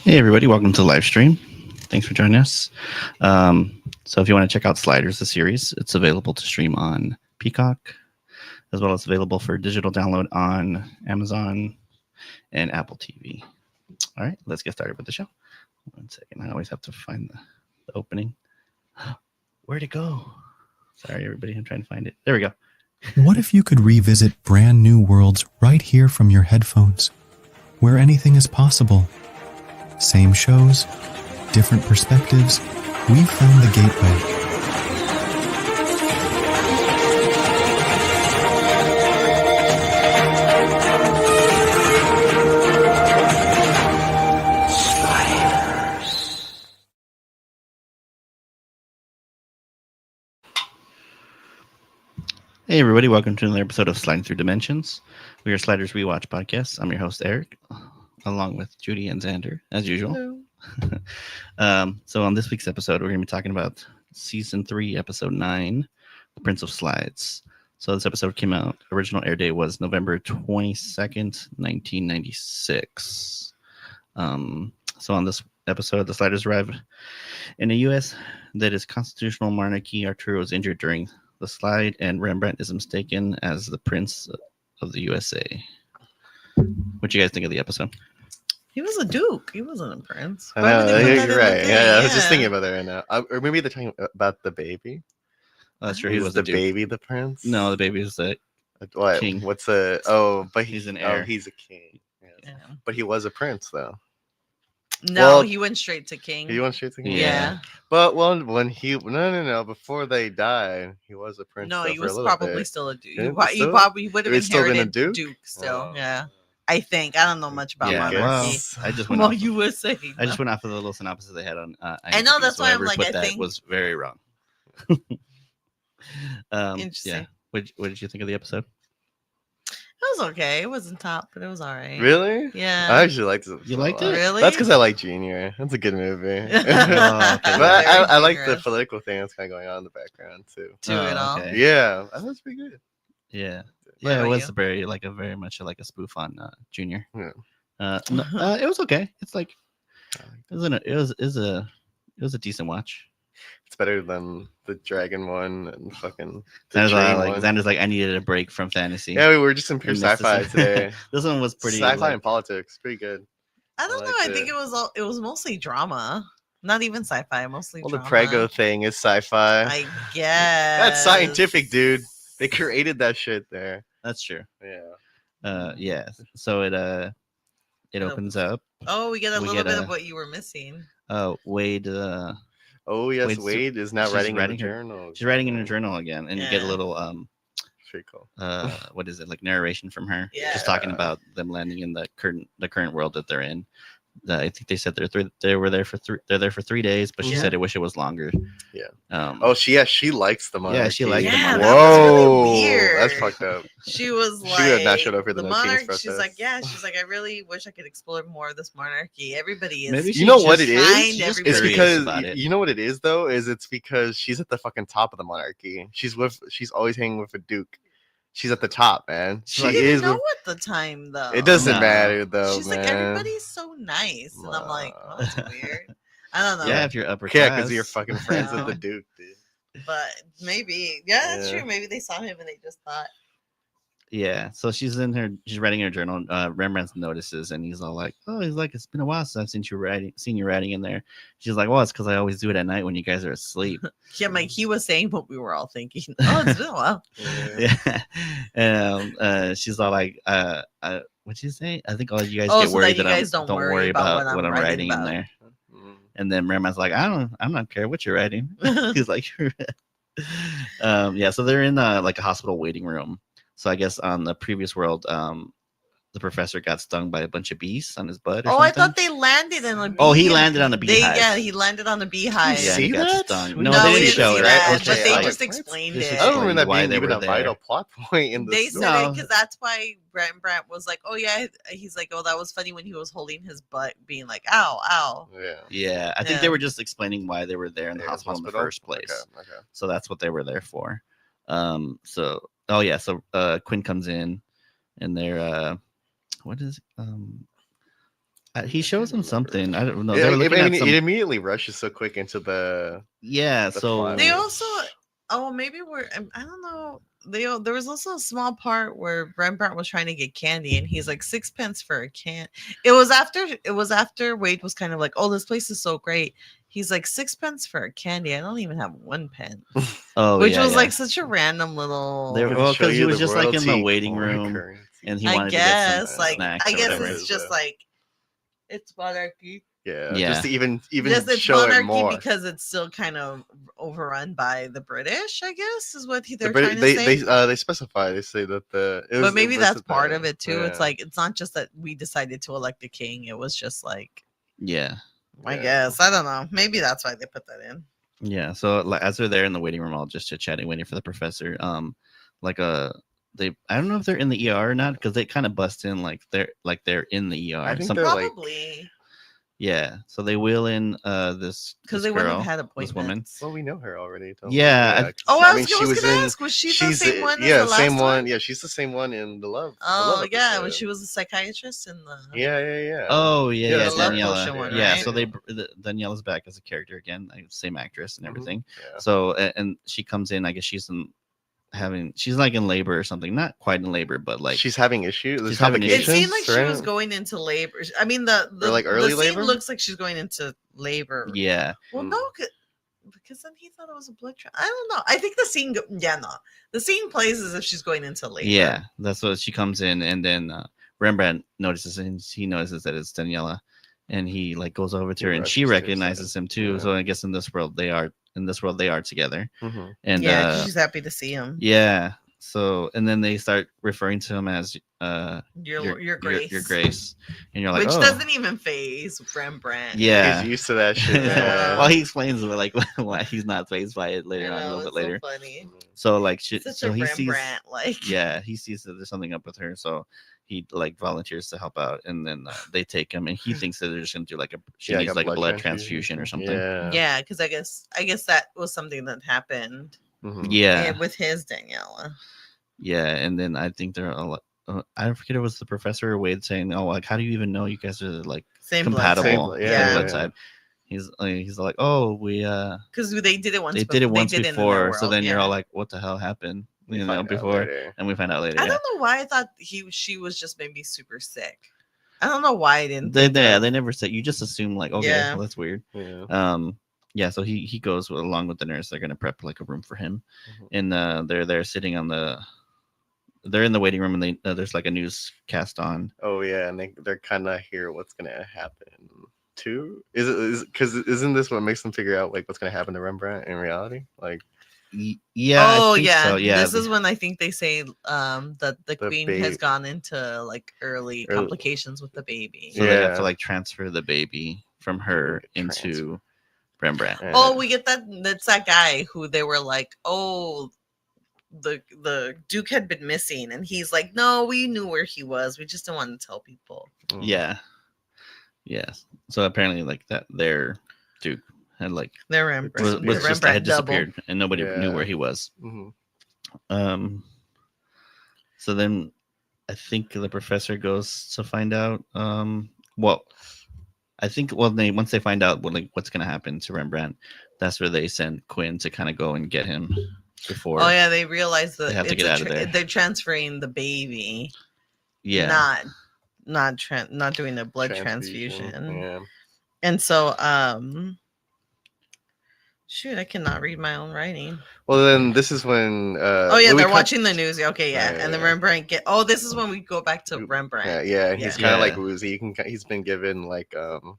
Hey everybody, welcome to the live stream. Thanks for joining us. So if you want to check out Sliders, the series, it's available to stream on Peacock, as well as available for digital download on Amazon and Apple TV. All right, let's get started with the show. 1 second, I always have to find the opening. Where'd it go? Sorry everybody, I'm trying to find it. There we go. What if you could revisit brand new worlds right here from your headphones, where anything is possible? Same shows, different perspectives. We've found the gateway. Hey everybody, welcome to another episode of Sliding Through Dimensions. We are Sliders Rewatch Podcast. I'm your host Eric, along with Judy and Xander, as usual. So on this week's episode, we're going to be talking about Season 3, Episode 9, The Prince of Slides. So this episode came out, original air date was November 22nd, 1996. So on this episode, the Sliders arrive in a U.S. that is constitutional monarchy. Arturo is injured during the slide, and Rembrandt is mistaken as the Prince of the USA. What do you guys think of the episode? He was a duke. He wasn't a prince. I know, you're right. Yeah, I was just thinking about that right now. Or maybe they're talking about the baby. That's true. He was the the baby, the prince. No, the baby is the what? king. What's a? Oh, but he's an heir. Oh, he's a king. Yes. Yeah. But he was a prince, though. No, Well, he went straight to king. He went straight to king. Yeah. But when he no, before they died, he was a prince. No, though, he for a was little probably bit. still a duke. Yeah, He still? probably would have He's still been a inherited duke? still. Oh. Yeah. I think. I don't know much about Yeah, monarchy. I just went Well, off, you were saying. I just went off of the little synopsis they had on I know, IMDb, that's so why I'm whoever like, put I that think- was very wrong. Interesting. Yeah. What did you think of the episode? It was okay. It wasn't top, but it was all right. Really? Yeah. I actually liked it. You liked it? Really? That's because I like Junior. That's a good movie. Oh, okay. But Very I like the generous. political thing that's kind of going on in the background too. To it all. okay. Yeah, I thought it was pretty good. Yeah. What Yeah, it about was you? very much like a spoof on Junior. Yeah. It was okay. It's like I liked it. it was a decent watch. It's better than the dragon one and fucking the Xander's train like, one. Xander's like, I needed a break from fantasy. Yeah, we were just in pure And this sci-fi is- today. This one was pretty Sci-fi like, and politics, pretty good. I don't I know. liked I think it. it was mostly drama. Not even sci-fi, mostly Well, the drama. Prego thing is sci-fi. I guess. That's scientific, dude. They created that shit there. that's true. Yeah. Yeah. So it opens up. Oh, we get a We little get bit a- of what you were missing. Wade Oh yes, Wait, so Wade is now she's writing in writing the her- journal. she's writing in her journal again, and you get a Yeah. little Pretty cool. what is it, like narration from her, Yeah. just talking about them landing in the current world that they're in. I think they said they're there for 3 days, but she Yeah. said it wish it was longer. Yeah. Oh, She likes the monarchy. Yeah, she likes the Yeah, monarchy. that was really Whoa, weird. that's fucked up. She was She like, would have not showed up for the No Kings monarch. protest. She's like, yeah. She's like, I really wish I could explore more of this monarchy. Everybody is. Maybe she You know what just it find is? everybody. It's curious because about it. you know what it is though. It's because she's at the fucking top of the monarchy. She's always hanging with a duke. She's at the top, man. She She didn't is. know With, at the time though. it doesn't No. matter though, She's man. like, everybody's so nice, and I'm like, oh, that's weird. I don't know. yeah, if you're upper Yeah, class. because you're fucking friends with No. the duke, dude. But maybe, yeah, that's Yeah. true. Maybe they saw him and they just thought, Yeah, so she's writing her journal. Rembrandt notices, and he's all like, "Oh, he's like, it's been a while since I've seen you writing in there." She's like, "Well, it's because I always do it at night when you guys are asleep." yeah, like he was saying what we were all thinking. Oh, it's been a while. Yeah. Yeah, and she's all like, "What'd you say?" I think all you guys Oh, get so worried that you that guys don't don't worry worry about about what I'm writing in about. there. Mm. And then Rembrandt's like, I'm not care what you're writing. He's like, yeah. So they're in like a hospital waiting room. So I guess on the previous world, the professor got stung by a bunch of bees on his butt. Or Oh, I something. thought they landed in a Oh, he bee- landed on a beehive. Yeah, he landed on a beehive. Yeah, See he got that? stung. We No, No, they we didn't didn't show see it. that, right? but Okay, they like, just what? explained This it. is I don't remember that why being they even were a vital there. plot point in the They story. said No. it because that's why Rembrandt was like, "Oh yeah," he's like, "Oh, that was funny when he was holding his butt, being like, ow, ow." Yeah. Yeah, I think Yeah. they were just explaining why they were there in the Yeah, hospital in the first place. Okay. So that's what they were there for. So Quinn comes in, and they're what is He shows him something. I don't know. Yeah, They were looking at some. it immediately rushes so quick into the Yeah. the So file. They also, oh, maybe we're, I don't know. There was also a small part where Rembrandt was trying to get candy, and he's like 6 pence for a can. It was after Wade was kind of like, oh, this place is so great. He's like 6 pence for a candy. I don't even have 1 pence. oh Which yeah, was yeah. like such a random little. They- To well, show 'cause he you was the just, like, in the royalty waiting foreign room, currency. and he I wanted to get some guess, like, snacks I or guess whatever. it's just like it's monarchy. Yeah, Yeah. just to even Just it's show it monarchy more. because it's still kind of overrun by the British, I guess, is what they're The trying to Brit- say. they specify. They say that But maybe it that's listed part there. of it too. It's Yeah. like it's not just that we decided to elect a king. It was just like, Yeah. I Yeah. guess, I don't know. Maybe that's why they put that in. Yeah. So like, as they're there in the waiting room, all just chit chatting, waiting for the professor. Like I don't know if they're in the ER or not because they kind of bust in like they're in the ER. I think Some- they're like Probably yeah. So they wheel in this because this they wouldn't girl, have had this woman. appointments. well, we know her already. Don't Yeah, we? 'cause, Oh, I was she gonna ask, was she the she's same one as yeah, the last same one. one? Yeah, she's the same one in the love. the Oh love yeah, when episode. she was a psychiatrist in the Yeah. Oh yeah, Yeah, yeah, the love Daniela. potion one, Yeah, right? so Daniela's back as a character again, like, same actress and Mhm. everything. Yeah. So and she comes in. I guess she's like in labor or something. Not quite in labor, but like she's having issues. There's she's having It issues. seemed like she was right? going into labor. I mean, the like early scene labor? looks like she's going into labor. Yeah, Well, Mm. no, because then he thought it was a blood transfusion. I don't know. I think the scene, the scene plays as if she's going into labor. yeah. That's what she comes in, and then Rembrandt notices, and he notices that it's Daniela, and he like goes over to He her, and she rushes to her recognizes side. him too. Yeah. So I guess in this world they are together, Mhm. and Yeah, 'cause she's happy to see him. yeah. So and then they start referring to him as Your grace. your grace, and you're like, Which oh. doesn't even phase Rembrandt. Yeah. He's used to that shit. man. Well, he explains like why he's not phased by it later I on, a know, little bit it's later. So funny. So like, Such so a he sees, Rembrandt, like. yeah, he sees that there's something up with her, so he like volunteers to help out, and then they take him, and he thinks that they're just gonna do like she Yeah, needs like a blood transfusion or something. Yeah. Yeah, because I guess that was something that happened Mhm. Yeah, with his Daniela. yeah, and then I think they're all. I forget it was the professor or Wade saying, "Oh, like how do you even know you guys are like Same compatible?" blood type. Same- same Yeah, blood type. He's like, "Oh, we because they did it once. they did it once in their before." So world, then you're yeah. all like, "What the hell happened?" We You find know, out before, later. and we find out later. I yeah. don't know why I thought she was just maybe super sick. I don't know why I didn't. They think of- they never said. You just assume like, okay, Yeah. well, that's weird. Yeah. Yeah. So he goes along with the nurse. They're gonna prep like a room for him, Mhm. and they're sitting on they're in the waiting room, and they there's like a newscast on. Oh yeah, and they're kind of hear what's gonna happen too. Is because isn't this what makes them figure out like what's gonna happen to Rembrandt in reality? Like Yeah. Oh I think yeah. So. Yeah. This is when I think they say that the queen has babe. gone into like early Early- complications with the baby. so they have Yeah. to like transfer the baby from her Transfer. into Rembrandt. Yeah. Oh, we get that's that guy who they were like, oh, the Duke had been missing, and he's like, no, we knew where he was. We just didn't want to tell people. Mm. Yeah. Yes. So apparently, like that, their Duke had like They're Rembrandt. was just Rembrandt had double. disappeared, and nobody knew Yeah. where he was. Mhm. So then I think the professor goes to find out. Well, I think once they find out what's gonna happen to Rembrandt, that's where they send Quinn to kind of go and get him before. Oh yeah, they realize that They have to get out of there. They're transferring the baby, Yeah. not doing a blood transfusion. Yeah. And so, shoot, I cannot read my own writing. Well, then this is when. Oh yeah, Louis they're cut- watching the news. Okay, yeah, Yeah, and then yeah. Rembrandt Oh, this is when we go back to Yeah, Rembrandt. yeah, and he's Yeah. kind of like Yeah. woozy. He's been given like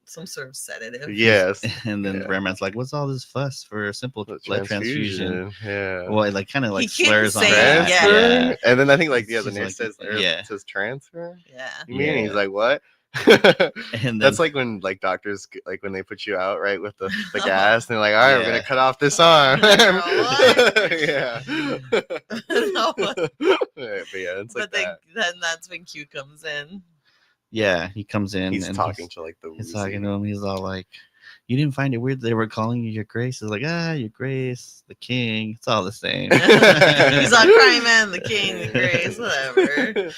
Some sort of sedative. yes, And then Yeah. Rembrandt's like, "What's all this fuss for a simple blood blood transfusion?" Yeah. Well, it like kind of like He keeps slurs on saying, that. yeah. Transfer? And then I think like It's the just nurse like- says yeah. says transfer. Yeah. You mean? Yeah. He's like, what? And then, That's like when like doctors like when they put you out right with the gas and they're like, all right, we're Yeah. gonna cut off this arm. What? yeah. No. But yeah, it's like But that. then that's when Q comes in. yeah, he comes in He's and talking to like the He's woozy. talking to him. He's all like, "You didn't find it weird they were calling you your grace?" He's like, "Your grace, the king. It's all the same." He's like, crying man, the king, the grace, whatever.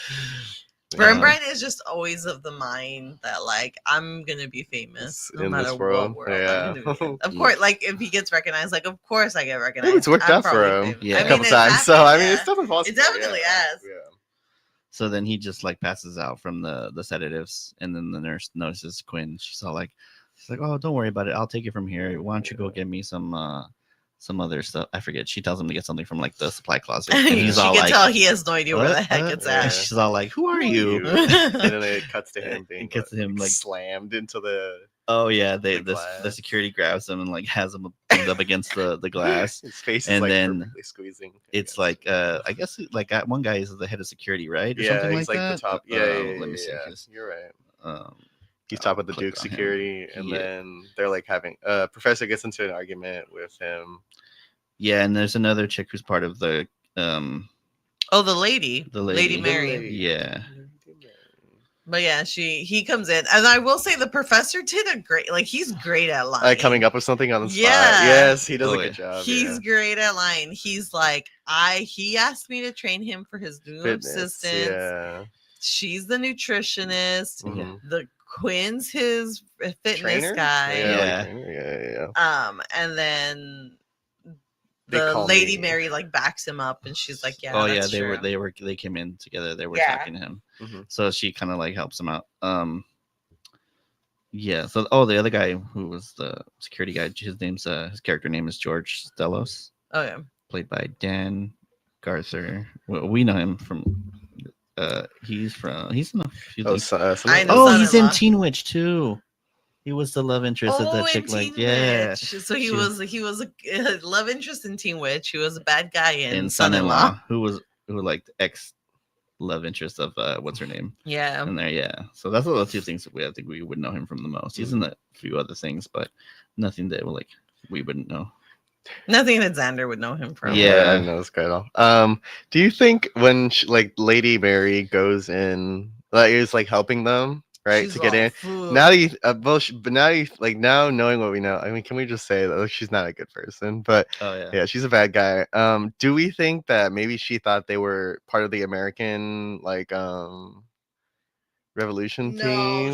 Rembrandt is just always of the mind that like I'm gonna be famous no in matter this world. what world I'm gonna be in. Of Yeah. course, like if he gets recognized, like of course I get recognized. It's worked I'm out for probably him famous. Yeah. I a mean, couple it's times. So happened, I mean, yeah. it's definitely possible. It definitely has. Yeah. So then he just like passes out from the sedatives, and then the nurse notices Quinn. She's like, oh, don't worry about it. I'll take it from here. Why don't you go get me some other stuff? I forget. She tells him to get something from like the supply closet, and he's she all can like, tell he has no idea where the "What? heck it's Yeah. at. She's all like, who are you? And then it cuts to him being It cuts to him, like- slammed into the. Oh yeah, The the glass. security grabs him and like has him pinned up against the glass. His face is And like then perfectly squeezing. It's like I guess like one guy is the head of security, right? Or yeah, something he's like like that. the top. Yeah, Let me see. yeah. His, You're right. He's I'll top of the click Duke on him. security, and Yeah. then they're like having professor gets into an argument with him. Yeah, and there's another chick who's part of the Oh, the lady, The lady. Lady Mary. The lady. Yeah. But yeah, he comes in, and I will say the professor did a great, like he's great at lying. Coming up with something on the spot. Yeah. Yes, he does Oh, a good yeah. job. He's great at lying. He's like, he asked me to train him for his new assistant. Yeah. She's the nutritionist. Mhm. The Quinn's his fitness Trainer? guy. Yeah. Yeah. And then They the call Lady me- Mary like backs him up, and she's like, "Yeah, Oh yeah, that's true." they came in together. They were Yeah. talking to him. Mhm. So she kind of like helps him out. Yeah. So the other guy who was the security guy, his character name is George Stellos, Oh yeah. played by Dan Garther. Well, we know him from. He's in a few Oh, things. I know. Oh, he's in Son-in-Law. Teen Witch too. He was the love interest of that chick. in Like, Teen yeah, Witch. So he She- was a love interest in Teen Witch. He was a bad guy in in Son-in-Law. Son-in-Law, who like the ex love interest of what's her name Yeah. in there. Yeah, so that's the two things that I think we would know him from the most. He's in a few other things, but nothing that we wouldn't know. Nothing that Xander would know him from. Yeah. I know this guy at all. Do you think when Lady Mary goes in, is like helping them, right, She's to get all in? food. Now you, but now you now knowing what we know, I mean, can we just say that she's not a good person? But Oh yeah, yeah, she's a bad guy. Do we think that maybe she thought they were part of the American revolution team?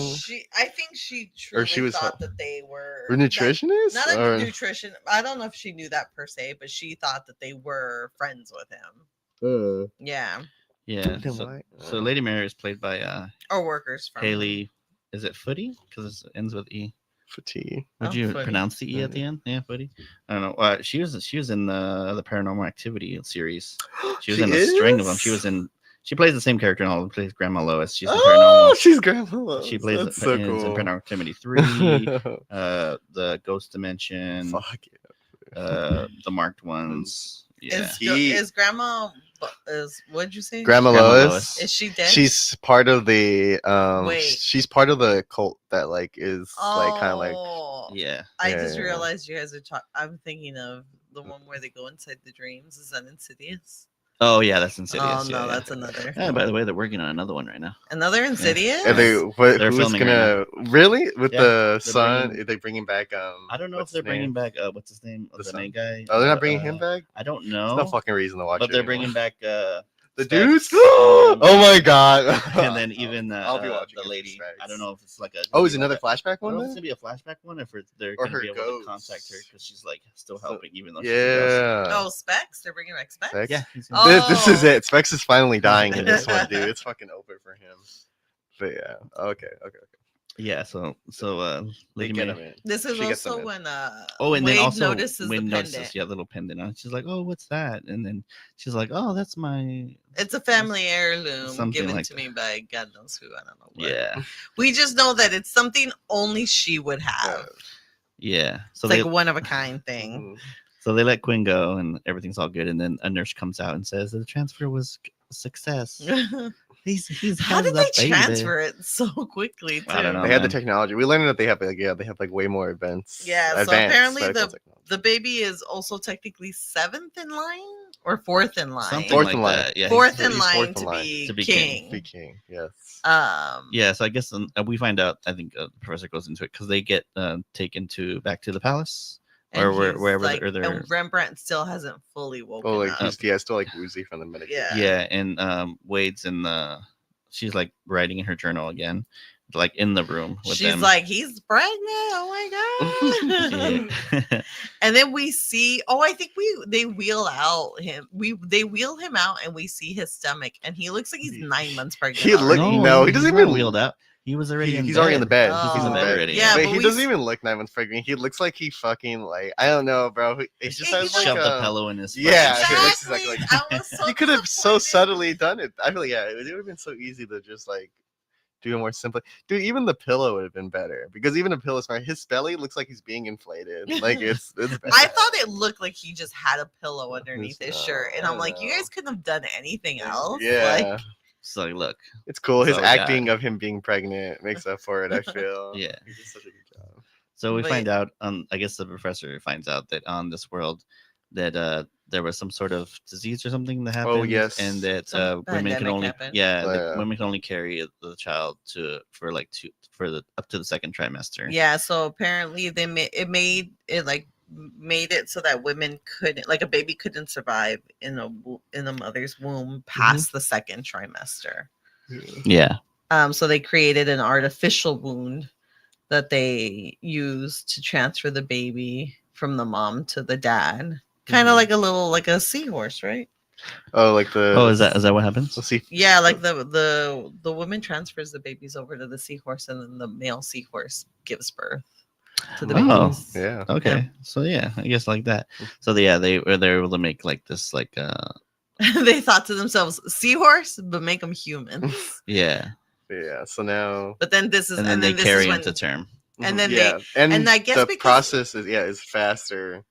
I think she truly she was thought that they were Or nutritionists? Not Or- a nutrition. I don't know if she knew that per se, but she thought that they were friends with him. Yeah, yeah. Then So, why? so Lady Mary is played by or workers from Haley. Is it Footy? Because it ends with E. Fatigue. Would Oh, you Footy. pronounce the E at the end? Yeah, Footy. I don't know. She was in the Paranormal Activity series. She was in a string of them. She plays the same character in all. Plays Grandma Lois. She's in Oh, Paranormal. she's Grandma Lois. She plays That's so in cool. Paranormal Activity 3, the Ghost Dimension, Fuck the marked ones. Yeah. Is grandma? What'd you say? Grandma Grandma Lois. Lois. Is she dead? She's part of the Wait. she's part of the cult that is like kind of like Yeah. I Yeah, just yeah. realized you guys are talking. I'm thinking of the one where they go inside the dreams. Is that Insidious? Oh yeah, that's Insidious. Oh no, yeah, that's another. Yeah, by the way, they're working on another one right now. Another Insidious. and They're who's filming gonna really with Yeah, the they're son? bringing- Are they bringing back I don't know if what's they're his name? bringing back what's his name? The The son. main guy. Oh, they're not bringing him back. I don't There's know. no fucking reason to watch. But it they're anymore. bringing back the Specs. dudes. Oh my god! and then even I'll be watching the it for lady. Specs. I don't know if it's like a. Oh, is another flashback I don't one know if it's then? gonna be a flashback one, if they're Or gonna her be able to ghost. contact her because she's like still So- helping, even though she's a Yeah. Oh, Specs. They're bringing back Specs. Specs? ghost. Yeah. he's Oh. gonna- This is it. Specs is finally dying in this one, dude. It's fucking over for him. But yeah. Okay. Yeah. So They Lady get Mary. him in. This is She gets also them in. when Oh, and Wade then also notices Wade the notices, pendant. yeah, little pendant on it. She's like, "Oh, what's that?" And then she's like, "Oh, that's my." It's a family heirloom Something given like to me by God knows who. I don't know. What. Yeah, We just know that it's something only she would have. yeah. So It's they like a one of a kind thing. Mhm. so they let Quinn go, and everything's all good. And then a nurse comes out and says that the transfer was a success. He's How has did a they baby. transfer it so quickly? Too? I don't know. They had the man. technology. We learned that they have like way more advanced. Yeah, so advanced apparently medical the technology. The baby is also technically 7th in line or 4th in line. Something Fourth like in line. that. Yeah. Fourth he's in line fourth in to line. be To be king. Be king. Yes. Yeah, so I guess we find out. I think the professor goes into it because they get taken back to the palace, And or he's wherever like, they're. and Rembrandt still hasn't fully woken Oh, like up. he's still like woozy from the medication. Yeah. Yeah, and Wade's in the she's like writing in her journal again, like in the room with She's them. like, he's pregnant. Oh my god. Yeah. And then we see, I think they wheel out him. They wheel him out and we see his stomach and he looks like he's 9 months pregnant. He looked- already. No, he doesn't he's not even- wheeled out. He was already in he's bed. already in the bed. Oh. He's in the bed already. Yeah, but but he we doesn't s- even look 9 months pregnant. He looks like he fucking like I don't know, bro. He just He has just like Shoved a a pillow in his Yeah, fucking it looks shirt. exactly like- I was so you could have so disappointed. subtly done it. I feel like it would have been so easy to just like do it more simply. Dude, even the pillow would have been better because even the pillow is fine. His belly looks like he's being inflated. Like it's bad. I thought it looked like he just had a pillow underneath his No, shirt, and I I'm like, you know. guys couldn't have done anything else. Yeah, Like, So like, look, it's cool. His So bad. acting of him being pregnant makes up for it. I feel. Yeah. he did such a good job. so we But- find out I guess the professor finds out that on this world that there was some sort of disease or something that happened. yes. And that Some women can pandemic only happened. Yeah. women can only carry the child up to the second trimester. yeah. So apparently they made it so that women couldn't, like, a baby couldn't survive in a mother's womb past the second trimester. Yeah. So they created an artificial wound that they used to transfer the baby from the mom to the dad. Kind of like a seahorse, right? Oh, like the. Oh, is that what happens? Let's see. Yeah, like the woman transfers the babies over to the seahorse, and then the male seahorse gives birth to the Oh. babies. Yeah. Okay. So yeah, I guess like that. So yeah, they were able to make like this like They thought to themselves, seahorse, but make them humans. yeah, Yeah. So now. But then this is, and then they this carry is when, into term. and then yeah. and I guess the because- process is faster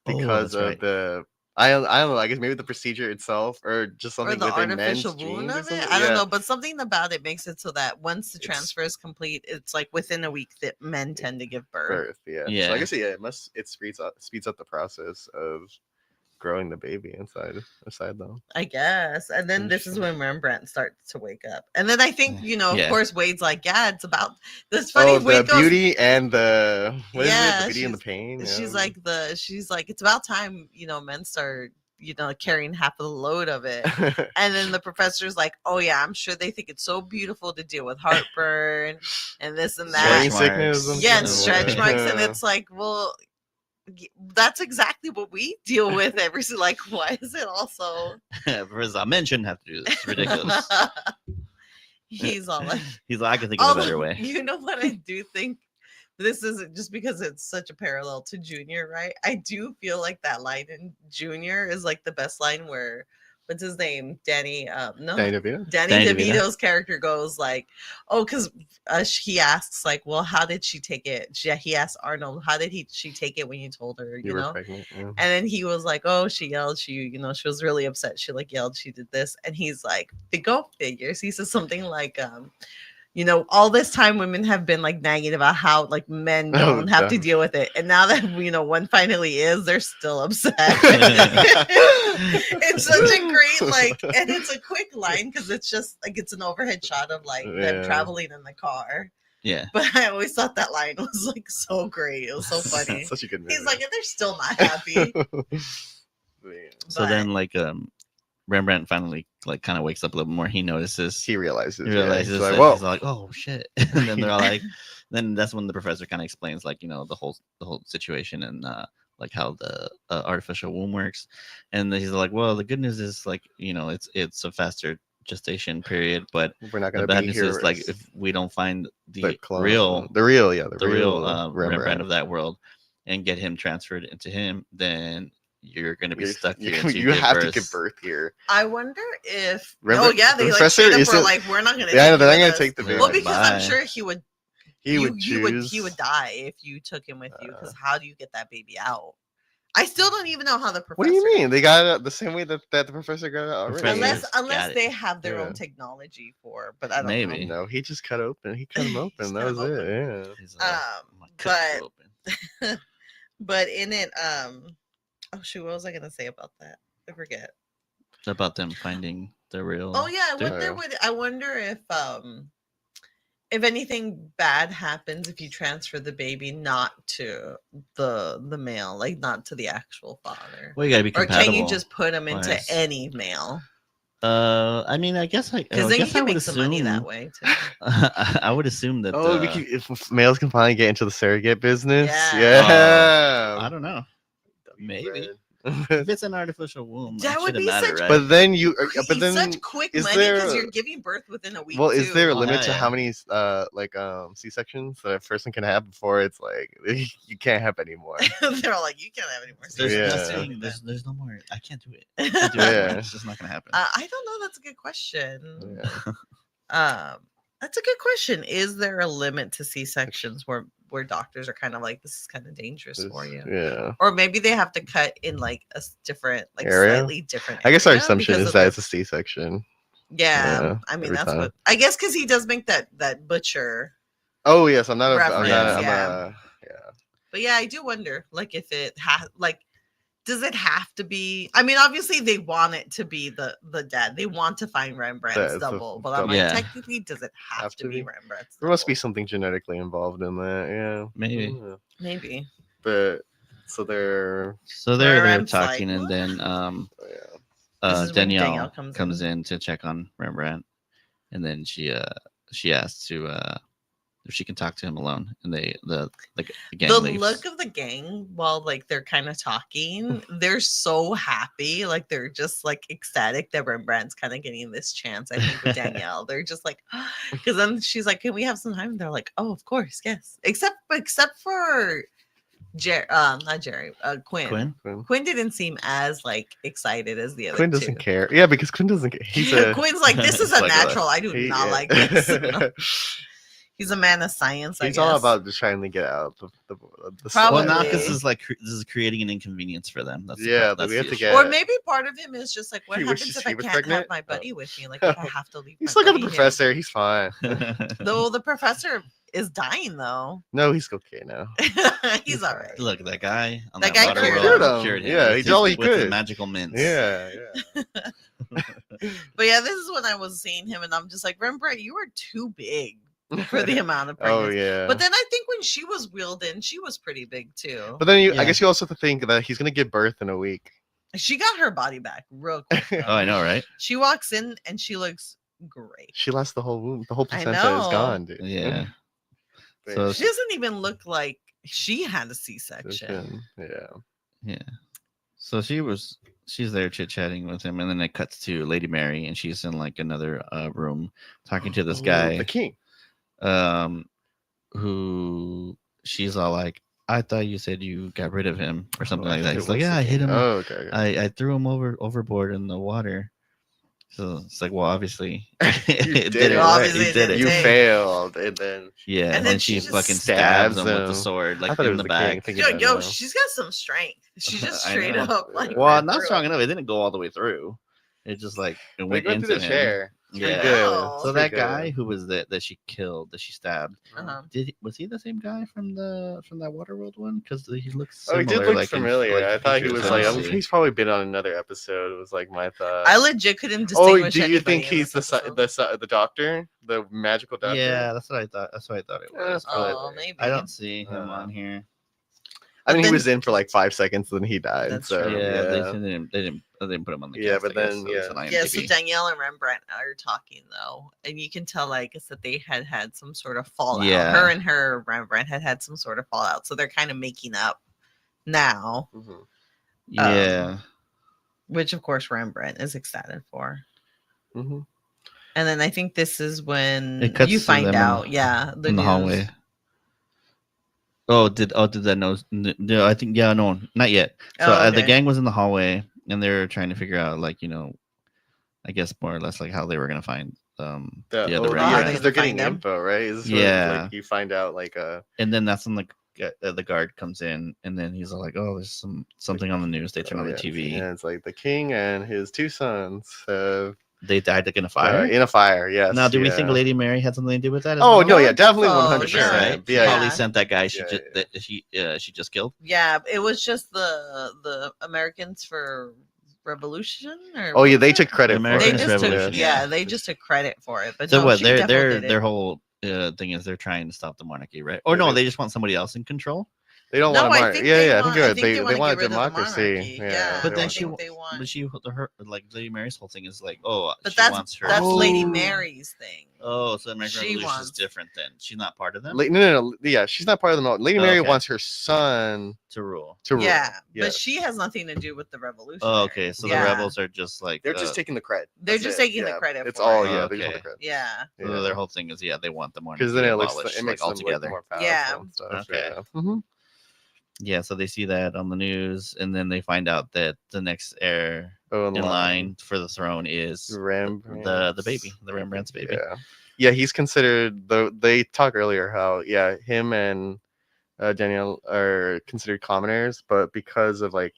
Oh, because that's of right. the. I don't know. I guess maybe the procedure itself, or just or something the within men's artificial wound genes or of it. something. I don't Yeah. know, but something about it makes it so that once the It's- transfer is complete, it's like within a week that men tend to give birth. Yeah. So Yeah. I guess it speeds up the process of growing the baby inside though. I guess. And then this is Interesting. when Rembrandt starts to wake up. And then I think, of Yeah. course, Wade's like, yeah, it's about this funny. Oh, the Wade goes, beauty and the what is it? Yeah, The beauty and the pain. she's yeah. like, it's about time, men start, carrying half of the load of it. And then the professor's like, oh yeah, I'm sure they think it's so beautiful to deal with heartburn and this and that. Morning Stretch sickness. marks. Yeah, and Yeah. stretch marks. And it's like, well, that's exactly what we deal with every like, why is it also Because men shouldn't have to do this. It's ridiculous. He's all like, He's like, I can think of a better oh, way. you know what I do think? This isn't just because it's such a parallel to Junior, right? I do feel like that line in Junior is like the best line where, what's his name? Danny Danny DeVito? Danny DeVito. DeVito's character goes like, oh, because he asks like, well, how did she take it? He asked Arnold, how did she take it when you told her, You were pregnant. Yeah. And then he was like, oh, she yelled, she was really upset. She like yelled, she did this. And he's like, go figures. He says something like, all this time women have been like nagging about how like men don't have to God. deal with it. And now that, one finally is, they're still upset. It's such a great, like, and it's a quick line because it's just like, it's an overhead shot of like them Yeah. traveling in the car. Yeah. But I always thought that line was like so great. It was so funny. Such a good movie. He's like, and they're still not happy. So But- then like Rembrandt finally like kind of wakes up a little more. He notices. he realizes. He realizes He's that like, whoa. he's like, oh shit. And then they're all like, then that's when the professor kind of explains like, the whole situation and like how the artificial womb works. And then he's like, well, the good news is like, it's a faster gestation period, but We're not the gonna bad be news here. is like if we don't find the clone- real the real Rembrandt Rembrandt of that world and get him transferred into him, then you're going to be You're- stuck here. You, until you give have to birth. give birth here. I wonder if. Remember, oh yeah, the they like professor straight up were isn't- like, we're not gonna. Yeah, I know, take they're you not with gonna us." take the baby. Well, because I'm Bye. sure he would. He would choose. He would die if you took him with you. Because how do you get that baby out? I still don't even know how the professor. What do you mean? They got it the same way that the professor got it already. Professor- Unless Got it. they have their Yeah. own technology for, but I don't Maybe. know. No, he just cut open. He cut him Just open. That cut was him it. Yeah. He's like, Um, "I'm gonna cut you but- open." But in it, oh shoot, what was I gonna say about that? I forget. About them finding the real. Oh yeah, dude. I wonder if anything bad happens if you transfer the baby not to the male, like not to the actual father. Well, you gotta be Or compatible. can you just put him into wise. any male? I mean, I guess Because then you I can would make some money that assume. way too. I would assume that. Oh, if males can finally get into the surrogate business, Yeah. I don't know. Maybe. If But it's an artificial womb, That that would shouldn't be matter, such- right? then you, but then such quick is money there because a- you're giving birth within a week. well, is there a too. limit Oh, to yeah. how many C-sections that a person can have before it's like you can't have anymore? They're all like, you can't have any more. There's Yeah. nothing. There's no more. I can't do it. I can't do it. Yeah. It's just not gonna happen. I don't know. That's a good question. Yeah. That's a good question. Is there a limit to C-sections where doctors are kind of like, this is kind of dangerous for you? Yeah. Or maybe they have to cut in like a different, like Area? slightly different. I guess our area assumption because is of that the- it's a C-section. Yeah, I mean every that's time. what I guess because he does make that butcher. Oh yes, I'm not a. Reference, yeah. But yeah, I do wonder, like, if it has, like, does it have to be? I mean, obviously they want it to be the dad. They want to find Rembrandt's That's a double, but I'm like, Yeah. technically, does it have to be Rembrandt's? There must be double? something genetically involved in that. Yeah. Maybe. Yeah. Maybe. But so they're. So they're Remb's talking, like, and then Oh, yeah. This is when Danielle Danielle comes in to check on Rembrandt, and then she asks to if she can talk to him alone, and the gang The leaves. look of the gang while like they're kind of talking, they're so happy, like they're just like ecstatic that Rembrandt's kind of getting this chance. I think with Danielle, they're just like, because then she's like, "Can we have some time?" And they're like, "Oh, of course, yes." Except for not Jerry, Quinn. Quinn didn't seem as like excited as the other. Quinn doesn't care. Yeah, because Quinn doesn't care. He's a. Quinn's like, "This is It's a like natural. I do not like this." He's a man of science. He's I all guess. about just trying to get out the Probably. Well, now because Probably. this is like this is creating an inconvenience for them. That's the Yeah, that's we the have to issue. get- Or maybe part of him is just like, what He happens wishes if he I was can't pregnant? have my buddy with me? Like, if I have to leave. He's my like a buddy here. professor. He's fine. Though the professor is dying, though. No, he's okay now. He's all right. Look, that guy on That that, guy water cured world him. cured him. Yeah, with he his- all he with the could. magical mints. Yeah, yeah. But yeah, this is when I was seeing him, and I'm just like, Rembrandt, you are too big for the amount of Oh pregnancy. yeah. But then I think when she was wheeled in, she was pretty big too. But then Yeah. I guess you also have to think that he's gonna give birth in a week. She got her body back real quick. though. Oh, I know, right? She walks in and she looks great. She lost the whole womb. The whole I placenta is know. gone, dude. Yeah. But So She doesn't even look like she had a C-section. yeah. Yeah. So she's there chit chatting with him, and then it cuts to Lady Mary, and she's in like another room talking to this Ooh, guy. the king. Who she's all like, I thought you said you got rid of him or something like that. He's like, What's yeah, the I hit king? him. Oh, okay. I threw him overboard in the water. So it's like, well, obviously, You it did did it, it. right. Obviously He it did didn't it. You take- failed, and then Yeah, And and then then she she just fucking stabs stabs him with him. the sword, I like thought it in was the the king, back. thinking Yo, about yo, now. she's got some strength. She just I straight know. up like. Well, went not through strong it. enough. It didn't go all the way through. It just like it Like, went went into through the him. chair. It's pretty Yeah. good. Wow. It's So pretty that guy good. who was that she killed, that she stabbed, Uh-huh. was he the same guy from that Waterworld one? Because he looks Oh, similar. he did look like, in- familiar. like, I thought he features. was Let me like, see. he's probably been on another episode. It was like my thought. I legit couldn't Oh, distinguish. do you anybody think in he's this the episode. the doctor, the magical doctor? Yeah, that's what I thought. That's what I thought it Yeah, was. that's probably Oh, right. maybe. I don't see him Uh, on here. I mean, But he then- was in for like 5 seconds, then he died. That's So true. Yeah, yeah, they didn't put him on the Yeah, cast, but I guess, then, so it's yeah. an Yeah, so IMDb. Danielle and Rembrandt are talking though, and you can tell, like, I said, they had some sort of fallout. Yeah. Her and her Rembrandt had some sort of fallout, so they're kind of making up now, Mhm. Yeah, which of course Rembrandt is ecstatic for. Mhm. And then I think this is when It cuts you to find them out, yeah, in the hallway. Did that know? No, I think no, not yet. So Oh, the okay. gang was in the hallway, and they're trying to figure out, like, I guess more or less like how they were gonna find the other yeah, Rembrandt. they- because they're getting find them. info, right? Is this where, Yeah. like, you find out like And then that's when the guard comes in, and then he's like, "Oh, there's something on the news." They turn on the TV. Yeah, it's like the king and his 2 sons They died in a fire. in a fire. Yes. Now, do we think yeah. Lady Mary had something to do with that? as Oh well? no, yeah, I definitely think so, 100. Sure, yeah. right? Yeah, Holly Yeah. sent that guy. Yeah, That she just killed. Yeah, it was just the Americans for Revolution, or Oh yeah, what they was took it? credit. The for They Americans it. just took, Revolution, yeah, they just took credit for it. But So no, what? she Their definitely did their it. whole thing is they're trying to stop the monarchy, right? Or Yeah, no, they- they just want somebody else in control. They don't No, want a I monarchy. think Yeah, they yeah, I want- think I good. think They they wanna want a get rid of the democracy. monarchy. Yeah, Yeah. But I then think they want- but she, her like Lady Mary's whole thing is like, oh, But she wants her. that's Lady Oh. Mary's thing. Oh, so American She Revolution is wants- different then. She's not part of them No. Yeah, she's not part of the. Lady Oh, Mary okay. wants her son to rule. to rule. Yeah, Yeah. but she has nothing to do with the revolution. Oh, okay. So the rebels are just like They're just taking the credit. They're That's just it. taking the Yeah. credit It's for all it. yeah. Oh, They just want the okay. credit. Yeah. So their whole thing is they want the monarchy Because then it abolished, makes them altogether. more powerful Yeah. and stuff. Okay. Yeah. Mhm. Yeah, so they see that on the news, and then they find out that the next heir Oh, in line for the throne is Rembrandt. the baby, the Rembrandt's baby. Yeah. Yeah, he's considered. Though they talked earlier how him and Danielle are considered commoners, but because of like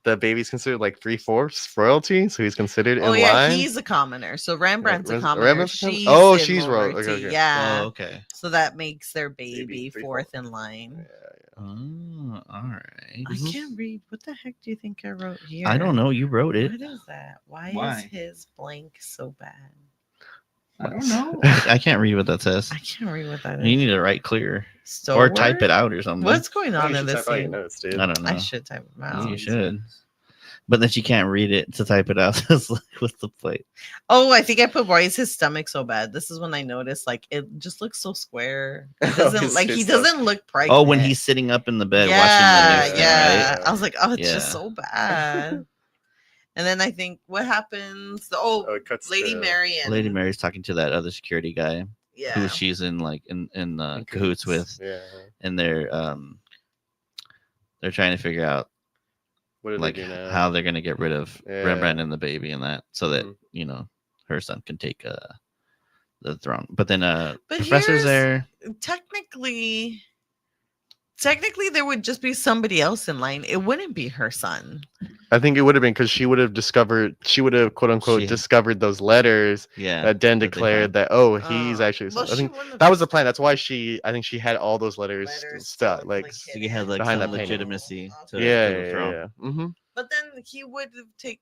the baby's considered like 3/4 royalty, so he's considered Oh in yeah, line. he's a commoner. So Rembrandt's a Rem- commoner. Rembrandt's a commoner? She's Oh, in she's royal. Okay, royalty. okay. Yeah. Oh, okay. So that makes their Baby baby 3/4. fourth in line. Oh, all right. I can't read. What the heck do you think I wrote here? I don't know. You wrote it. What is that? Why Why? is his blank so bad? I don't know. I can't read what that says. I can't read what that is. You need to write clear So or type it out or something. What's going on You in should this type out your scene? notes, dude. I don't know. I should type them out. You should. But then she can't read it to type it out. It's like, what's the plate? Oh, I think I put why is his stomach so bad? This is when I noticed like it just looks so square. It doesn't like he doesn't look pregnant. Oh, when he's sitting up in the bed yeah, watching the news. yeah. Right? I was like, oh, it's just Yeah. so bad. And then I think what happens? It cuts Lady to- Mary and Lady Mary's talking to that other security guy yeah, who she's in like in cahoots with, Yeah. and they're trying to figure out What do like they do now? how they're gonna get rid of Yeah. Rembrandt and the baby and that, so that Mhm. her son can take the throne. But then But professor's here's- there. technically there would just be somebody else in line. It wouldn't be her son. I think it would have been because she would have quote unquote She- discovered those letters Yeah, that then that they declared found. that he's actually. Well, I she think wouldn't have that was the plan. That's why I think she had all those letters letters stuck. to, Like So you had like Behind some that painting. legitimacy to yeah, the throne. yeah. Mm-hmm. But then he would have taken.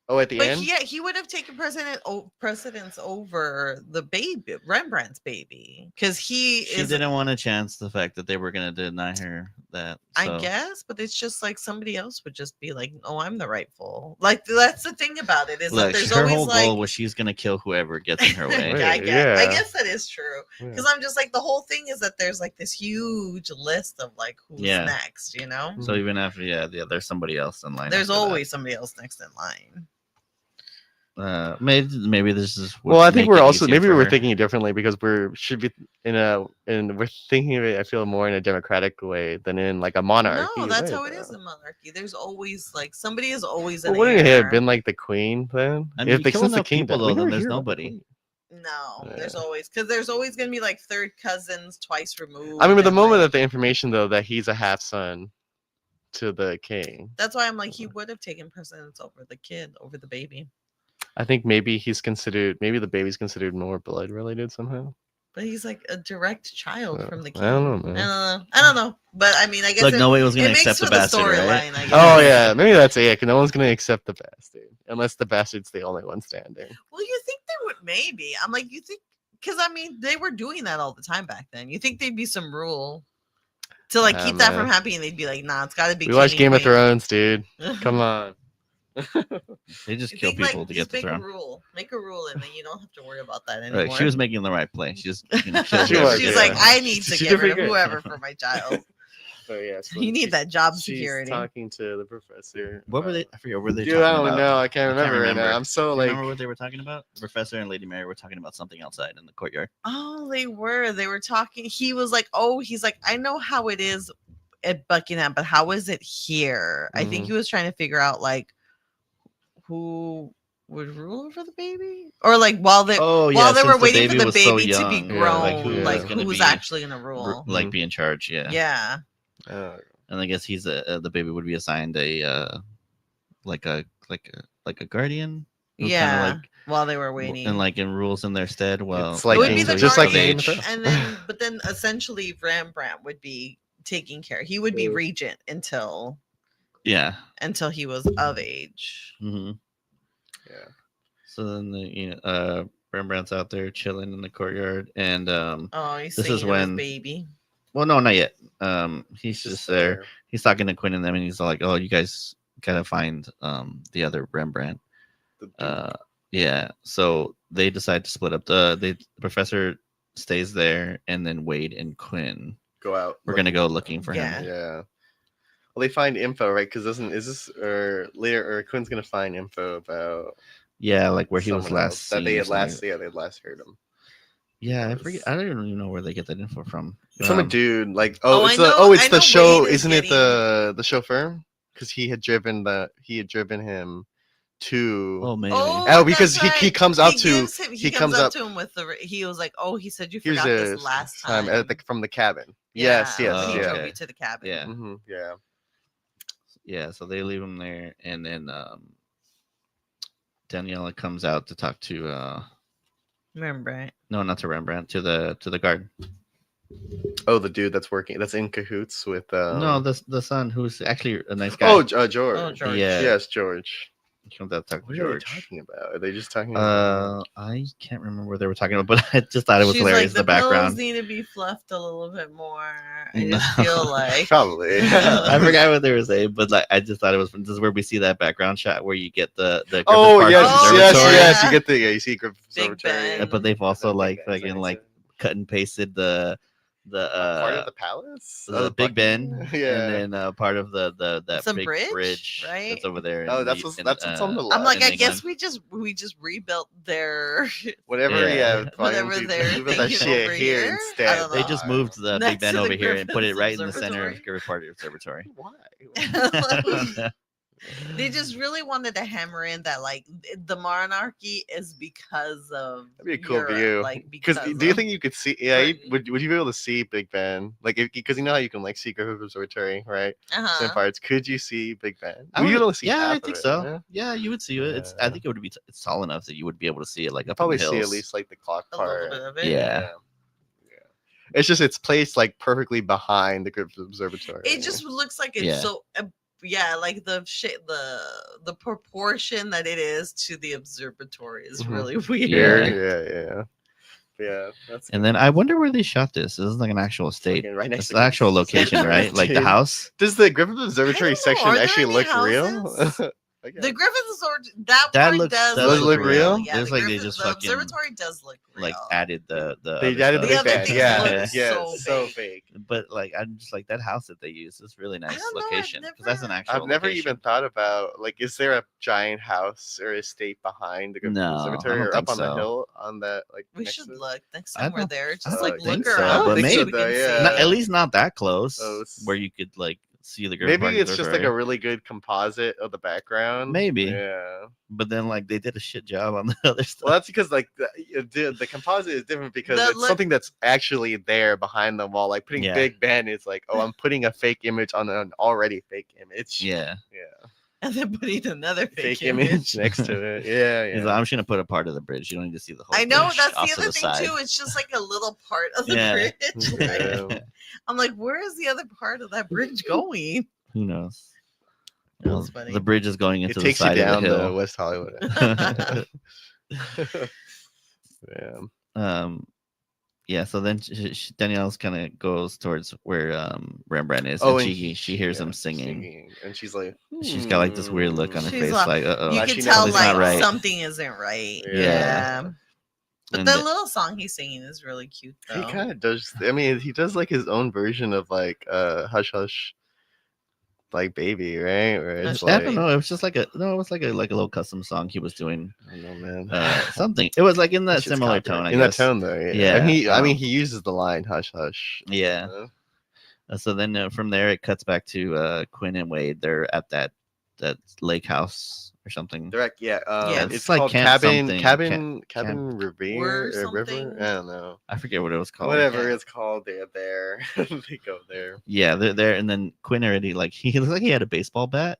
Oh, at the But end. he would have taken precedence over the baby, Rembrandt's baby, because She didn't want to chance the fact that they were going to deny her that. I so- guess, but it's just like somebody else would just be like, "Oh, I'm the rightful." Like that's the thing about it is that Look, there's her always whole like. goal was she's going to kill whoever gets in her way. I Right, I yeah. guess that is true Yeah. because I'm just like the whole thing is that there's like this huge list of like who's Yeah. next, you know. So even after, there's somebody else in line. There's after that. always somebody else next in line. Maybe this is. Well, I think would we're make it also easier maybe for we're her. thinking it differently because we're thinking of it. I feel more in a democratic way than in like a monarchy. No, that's way, how it though. is in monarchy. There's always like somebody is always Well, an wouldn't it heir. have been like the queen then? I mean, you kill since the enough king people, died- though, we then never there's hear about the nobody. queen. No, Yeah. there's always because there's always gonna be like third cousins twice removed. I mean, with the and, moment like, that the information though that he's a half son to the king, that's why I'm like he would have taken precedence over the kid, over the baby. I think maybe the baby's considered more blood related somehow. But he's like a direct child Yeah, from the I king. don't know, man. I don't know. But I mean, I guess Look, it, nobody was going it to makes accept the for the bastard, right? storyline. I guess. Oh yeah, maybe that's it. Because no one's gonna accept the bastard unless the bastard's the only one standing. Well, you think they would maybe? I'm like, you think because I mean they were doing that all the time back then. You think there'd be some rule to like keep that from man. happening? They'd be like, nah, it's got to be. We watch king Game and of queen. Thrones, dude. Come on. They just You kill think, like, people to just get the make throne. make a rule, and then you don't have to worry about that anymore. Right, she was making the right play. She just kill She whoever was, gets She's the like, throne. I need to She get did rid of pretty good. whoever for my child. So yeah, so You need that job she's security. talking to the professor. What were they? I forget. What were they Dude, talking I don't about? know. I can't I can't remember right remember. now. I'm so Do you like. remember what they were talking about? The professor and Lady Mary were talking about something outside in the courtyard. Oh, they were talking. He was like, oh, he's like, I know how it is at Buckingham, but how is it here? I think Mhm. he was trying to figure out like who would rule over the baby, or like while they Oh while they since were the waiting for the was so baby to be young, grown, like, who like was gonna who was be actually gonna rule. like be in charge. Yeah. Yeah, And I guess he's the baby would be assigned a like a guardian. who kinda, yeah. like, While they were waiting, and like in rules in their stead. Well, It's like it would be Game the of- just like guardian, Game of Thrones. and then but then essentially Rembrandt would be taking care. He would be Mm. regent until yeah. he was of age. hmm Yeah. So then Rembrandt's out there chilling in the courtyard, and Oh, he's This is singing to his when- baby. Well, no, not yet. He's Just just there. there. He's talking to Quinn and them, and he's like, "Oh, you guys gotta find the other Rembrandt." The Duke. Yeah. So they decide to split up. The professor stays there, and then Wade and Quinn. Go out. We're gonna looking go for looking him. for Yeah. him. Yeah. Well, they find info, right? Because is this or later or Quinn's gonna find info about Yeah, like where he was someone last else that seen they or had something. last they'd last heard him. Yeah, I was- forget. I don't even know where they get that info from. It's from a dude. Like Oh, it's I know- it's I the know show. Wade is Isn't it getting- the chauffeur? Because he had driven him to. Oh, maybe. Oh, because that's he right. comes up to gives him, he comes comes up up- to him with the. He was like, "Oh, he said you Here's forgot this his last time." at from the cabin. Yeah, Yes, yes, when he Oh, drove okay. you to the cabin. Yeah. Yeah. Yeah, so they leave him there, and then Daniela comes out to talk to Rembrandt. no, not to Rembrandt, to the guard. Oh, the dude that's in cahoots with. No, the son who's actually a nice guy. Oh, George. Oh, George. Yeah. Yes, George. He comes out to talk What to are they George. talking about? Are they just talking about? I can't remember what they were talking about, but I just thought it was She's hilarious. like, the pillows background. need to be fluffed a little bit more. I No. just feel like Probably. I forgot what they were saying, but like I just thought it was. This is where we see that background shot where you get the Griffith Oh Park yes, Oh, yes, Observatory. yes. yeah. You get the you see Griffith Big Observatory. Ben. But they've also Big like Ben, fucking sorry, like sorry. cut and pasted the part of the palace. the Big Ben, Yeah. and then part of that Some big bridge, right? that's over there. Oh, in that's the- what's in, that's what's on the I'm left. like, in I England. guess we just rebuilt their Whatever. Yeah. Yeah. whatever fine, they're move that thinking shit over here here. I instead. don't They know. just moved the Big Next Ben to the over here and put it Griffith right in the center of Observatory. Griffith Park Observatory. Why? They just really wanted to hammer in that like the monarchy is because of That'd be a cool Europe, view. like Because because do you of think you could see? Yeah, Britain. would you be able to see Big Ben? Like, because you know how you can like see Griffith Observatory, right? Some uh-huh. parts. Could you see Big Ben? I Would you would- be able to see? yeah, half I of think it, so. yeah? Yeah, you would see it. I Yeah. think it would be it's tall enough that you would be able to see it like up Probably in the see hills. at least like the clock A little part. bit of it. Yeah. It's just it's placed like perfectly behind the Griffith Observatory. It just looks like it's Yeah. so yeah, like the shit the proportion that it is to the observatory is Mhm. really Yeah. weird. Yeah. That's And then I wonder where they shot this. This is like an actual estate. fucking right next It's to the actual Griffith location, right? Like the Observatory. house. Does the Griffith Observatory know, section are there actually any look real? houses? Okay. The Griffith Observatory that That part looks- does that looks look real. Yeah, There's the like they Griffith- just the fucking, observatory does look real. Like added the They other added stuff. The other big things yeah, look yeah, so so fake. fake. But like I'm just like that house that they use is really nice don't know, I've location because that's an never- actual. I've never location. even thought about like, is there a giant house or estate behind the Griffith No, I Observatory don't or up think on the so. hill on that like? We next should to- look next I time we're don't- there. I Just don't like think look so, around. but and see maybe- if we can yeah. see. Not, at least not that close, Oh, it's- where you could like see the Griffith Maybe Park it's just like a Observatory. really good composite of the background. Maybe. Yeah. But then like they did a shit job on the other stuff. Well, that's because like the composite is different because The it's look- something that's actually there behind the wall. Like putting Yeah. Big Ben is like, oh, I'm putting a fake image on an already fake image. yeah. Yeah. And then putting another Fake image next to it. Yeah. He's Yeah. like, I'm just gonna put a part of the bridge. You don't need to see the whole. I know bridge that's off the to other thing side. too. It's just like a little part of the Yeah. bridge. right? Yeah. I'm like, where is the other part of that bridge going? Who knows? That Well, was funny. the bridge is going It into the takes you side of down the to hill. West Hollywood. Yeah. Yeah. So then Danielle's kind of goes towards where Rembrandt is, Oh, and and she hears yeah, him singing. and she's like, She's got like this weird look on her She's face, like- like, uh You oh. she can knows tell it's like not right. something isn't right. Yeah. Yeah. But And that the- little song he's singing is really cute though. He kind of does. I mean, he does like his own version of like hush hush, like baby, right? Where it's I like, don't know. It was just like it was like a little custom song he was doing. I don't know, man. Something. It was like in that That shit's similar copyright. tone. I in guess. that tone, though. Yeah. Yeah, I mean, he uses the line "hush hush." Yeah. know? So then from there it cuts back to Quinn and Wade. They're at that lake house or something. Direct. Yeah. Yeah, It's it's like called Camp cabin something. Revere Or or river. something. I don't know. I forget what it was called. Whatever Yeah. it's called, they're there. They go there. Yeah, they're there, and then Quinn already like he looks like he had a baseball bat.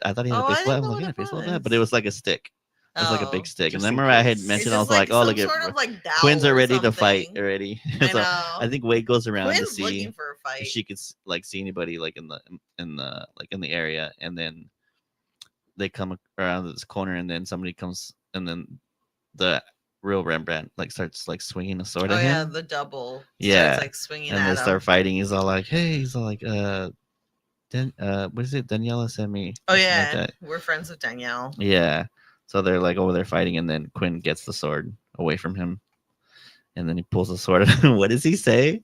I thought he had Oh, a I baseball bat. didn't I'm know like, what he had a it baseball was. bat, but it was like a stick. It was like a Oh. big stick. And Just then in remember I had case. mentioned It's I was just like, oh some look at sort of like Quinn's dowel or ready to fight something. already. I So know. I think Wade goes around Quinn's to see looking for a fight. if she could like see anybody like in the area, and then they come around this corner, and then somebody comes, and then the real Rembrandt like starts like swinging a sword Oh at yeah, him. the double. Yeah. Starts like swinging And at they him. start fighting. He's all like, "Hey," he's all like, what is it? Daniela sent me. Oh or something like yeah, that. we're friends with Danielle. Yeah. So they're like over there fighting, and then Quinn gets the sword away from him, and then he pulls the sword. What does he say?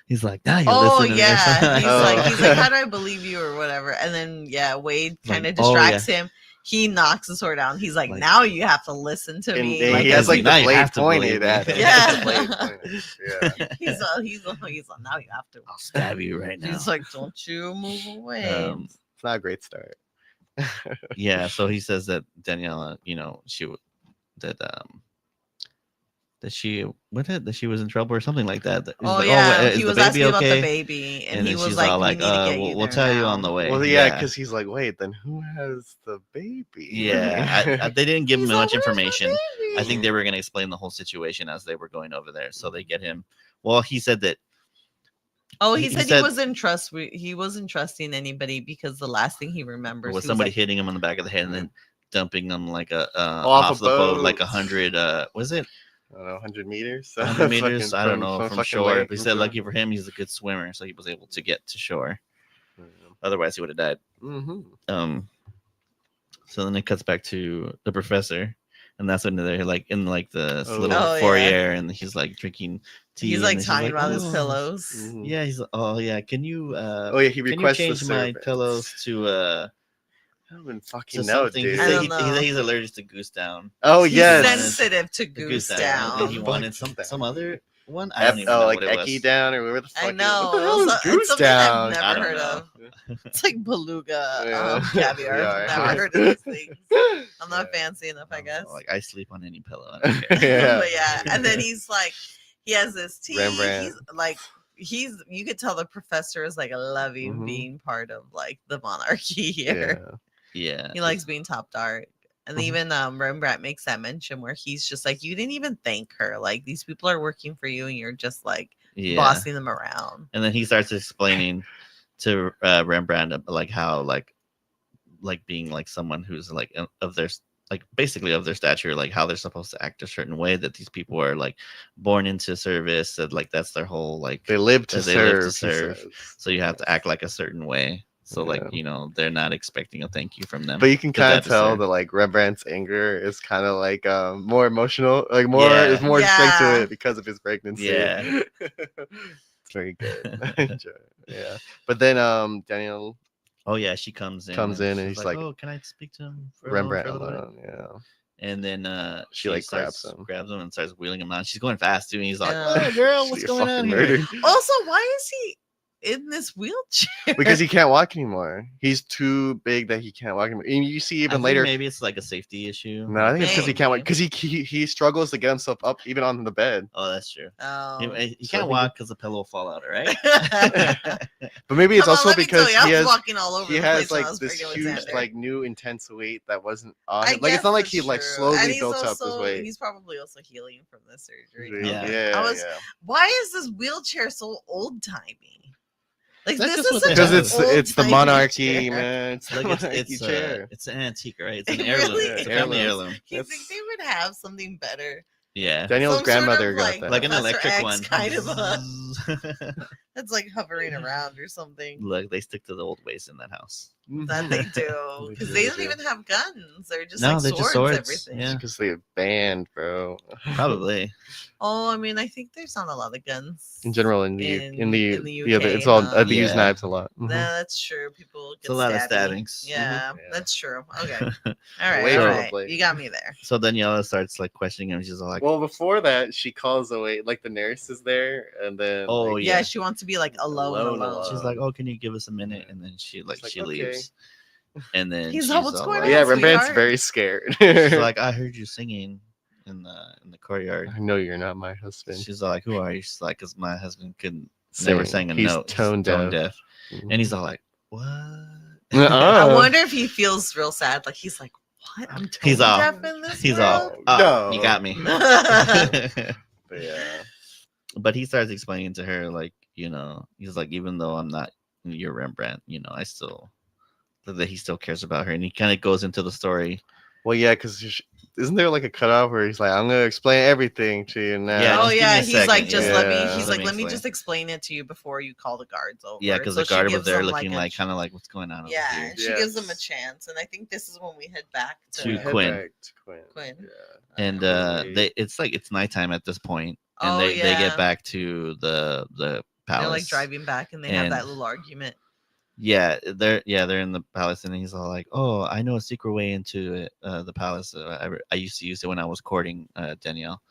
He's like, "Now you Oh listen to me." Or yeah, something. he's like, how do I believe you or whatever? And then yeah, Wade kind of Like, oh, distracts him. He knocks the sword down. He's like, now you have to listen to me. And Like, he has like now the you blade have to believe pointed me. at him. Yeah. The blade pointed. Yeah. he's like, now you have to. I'll stab you right now. He's like, don't you move away. It's not a great start. Yeah. So he says that Daniela, that she was in trouble or something like that. He's Oh like, yeah, is he the was baby asking about the okay? baby, and he then was she's like, all "We like, need to get you we'll there tell you now." on the way. Well, yeah, because he's like, wait, then who has the baby? Yeah, they didn't give him He's like, much "Where's my information. I think baby?" they were going to explain the whole situation as they were going over there. So they get him. Well, he said that. Oh, he he said said- he wasn't trusting anybody because the last thing he remembers was he somebody like, hitting him on the back of the head and then dumping him like a Off off a the boat like boat. 100. Was it I don't know, 100 meters? 100 meters? I don't know from fucking shore. lake, But he from said shore. lucky for him, he's a good swimmer, so he was able to get to shore. Otherwise, he would have died. Mm-hmm. So then it cuts back to the professor, and that's when they're like in like the Oh. little Oh, yeah. foyer, and he's like drinking tea. he's and like then she's talking about his "Oh." pillows. Mhm. Yeah, he's oh yeah. Can you Oh yeah, he can you requests change the my servants. pillows to I don't even to fucking know, something? He dude. I said don't know. he's allergic to goose down. Oh He's yes, sensitive to The goose down. down. And he Fuck wanted that. some other one. I don't even oh know like what it Eki was. down or whatever the fuck. I What know. the hell is It's goose something down? I've I never don't heard know. of. It's like beluga Yeah. caviar. Yeah, I've right. never heard of these things. I'm not Yeah. fancy enough, I guess. Like I sleep on any pillow. I don't care. Yeah. But yeah, and then he's like, he has this tea. Rembrandt. He's like, you could tell the professor is like loving Mhm. being part of like the monarchy here. Yeah. He likes being top dart. And Mhm. even Rembrandt makes that mention where he's just like, you didn't even thank her. Like these people are working for you, and you're just like Yeah. bossing them around. And then he starts explaining to Rembrandt like how like being like someone who's like of their like basically of their stature, like how they're supposed to act a certain way, that these people are like born into service, that like that's their whole like They live to They live to serve. serve. So you have to act like a certain way. So like Yeah. they're not expecting a thank you from them. But you can 'cause kind they of have to tell serve. that like Rembrandt's anger is kind of like more emotional, like more Yeah. there's more strength to Yeah. it because of his pregnancy. Yeah. It's very good. I enjoy it. Yeah. But then Danielle Oh yeah, she comes in. and she's he's like, "Oh, can I speak to him for Rembrandt a little bit?" alone. Yeah. And then She, like, starts, grabs him. and starts wheeling him on. She's going fast too. And he's like, Yeah. "Oh, girl, what's She going fucking on here?" murdered. Also, why is he in this wheelchair? Because he can't walk anymore. He's too big that he can't walk anymore. And you see I even think later. maybe it's like a safety issue. No, I think it's because he can't walk. Maybe. Because he struggles to get himself up even on the bed. Oh, that's true. Oh. He So I can't think walk because the pillow will fall out, right? But maybe it's Come on, also let me tell because you, I he was has walking all over he the has place when I like was this pregnant with huge Xander. like new intense weight that wasn't on I him. Like it's guess not like that's he like true. slowly And he's built up his also- weight. He's probably also healing from the surgery. Yeah. Okay. Yeah. Why is this wheelchair so old timey? Like That's this just is what they such Because have. an it's the old-timey monarchy, chair. man. It's the Like monarchy chair. it's an antique, right? It's an It heirloom. really It's a family is. heirloom. You That's- think they would have something better? Yeah. Danielle's Some sort of, grandmother got like- that. Like an Professor electric X one. kind of that's like hovering around or something. Look, they stick to the old ways in that house. That they do They because do, they they don't do. even have guns. They're just No, like they're swords, just swords. everything. Yeah. Because they banned, bro. Probably. Oh, I mean, I think there's not a lot of guns In general, in the in the yeah, UK, it's all huh? they use Yeah. knives a lot. No, that's true. People get It's a lot of stabby. stabbings. Yeah, Yeah. that's true. Okay, all right, Away all from the right. blade. You got me there. So Daniela starts like questioning him. She's like, Well, before that, she calls away like the nurse is there, and then Oh, like, Yeah, yeah. she wants to be like alone. Alone. she's like, "Oh, can you give us a minute?" And then she like, she "Okay." leaves. And then He's she's all, "What's all going like, on?" yeah, Rembrandt's sweetheart. very scared. She's like, "I heard you singing in the courtyard." I know you're not my husband. She's all like, "Who are you?" She's like, "Cause my husband couldn't never sang a He's note. tone deaf. And he's all like, "What?" I Uh-uh. wonder if he feels real sad. Like he's like, "What? I'm tone He's off. deaf in this He's world?" all, No. "You got me." But yeah. But he starts explaining to her, like, he's like, even though I'm not your Rembrandt, I still that he still cares about her, and he kind of goes into the story. Well, yeah, because isn't there like a cutoff where he's like, I'm gonna explain everything to you now? Yeah, Oh just give me a he's like, second. just Yeah. let me. Let He's me like, let me explain. just explain it to you before you call the guards over. Yeah, because So the she guard was gives there them, looking a- like kind of like what's going on Yeah, over here. and she gives them a Yes. chance, and I think this is when we head back To to Head Quinn. back to Quinn. Quinn. Yeah. And Wade. it's nighttime at this point, and Oh, they yeah. get back to the palace. They're like driving back, and they have And- that little argument. Yeah, they're in the palace, and he's all like, "Oh, I know a secret way into it, the palace. I used to use it when I was courting Danielle."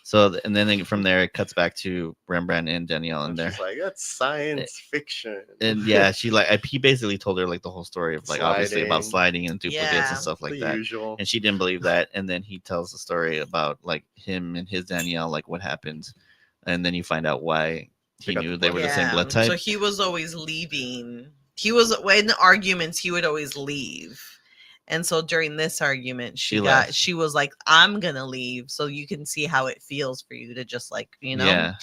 So, and then from there, it cuts back to Rembrandt and Danielle, and she's like, that's science fiction. and yeah, he basically told her like the whole story of like obviously about sliding and duplicates Yeah. and stuff like the that. usual. And she didn't believe that, and then he tells the story about like him and his Danielle, like what happened, and then you find out why he They got knew the they were the same blood type. So he was always leaving. He was in the arguments. He would always leave. And so during this argument, She left. she was like, I'm gonna leave so you can see how it feels for you to just like, Yeah,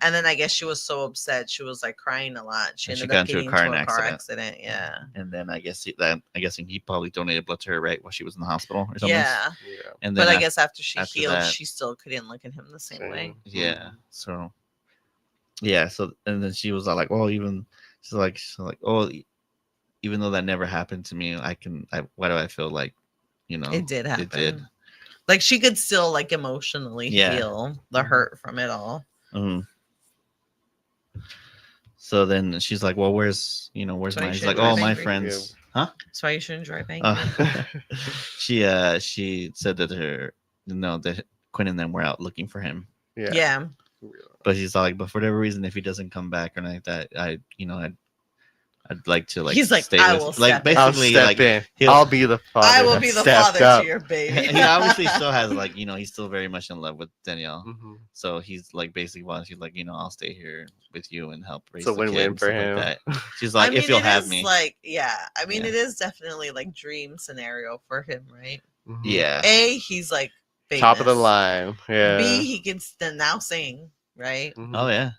And then I guess she was so upset, she was like crying a lot. She And she ended got up into a getting car into a car accident. accident. Yeah. and then I guessing he probably donated blood to her right while she was in the hospital or something. Yeah. Yeah. And then But I guess after she after healed, that- she still couldn't look at him the same way. yeah, so yeah, so and then she was all like, "Oh, she's like, oh, even though that never happened to me, why do I feel like, It did happen. It did. Like she could still like emotionally Yeah. feel the hurt from it all. Mhm. So then she's like, "Well, where's So mine?" you She's should like, drive "Oh, my angry. friends." Huh? That's why you shouldn't drive angry. She said that that Quinn and them were out looking for him, Yeah. but she's all like, "But for whatever reason, if he doesn't come back or anything like that, I'd like to like." He's like, stay "I with will you." step Like in. I'll basically, step like in. he'll- I'll be the father. I will that be the stepped father up. to your baby. he obviously still has like he's still very much in love with Danielle. Mhm. So he's like basically she's like, I'll stay here with you and help raise It's a the kid win-win and for stuff him. like that. She's like, I mean, if you'll it have is me. like, yeah. I mean, Yeah. it is definitely like dream scenario for him, right? Mhm. Yeah. A, he's like Top of the famous. line. Yeah. B, he can now sing, right? Mhm. Oh yeah.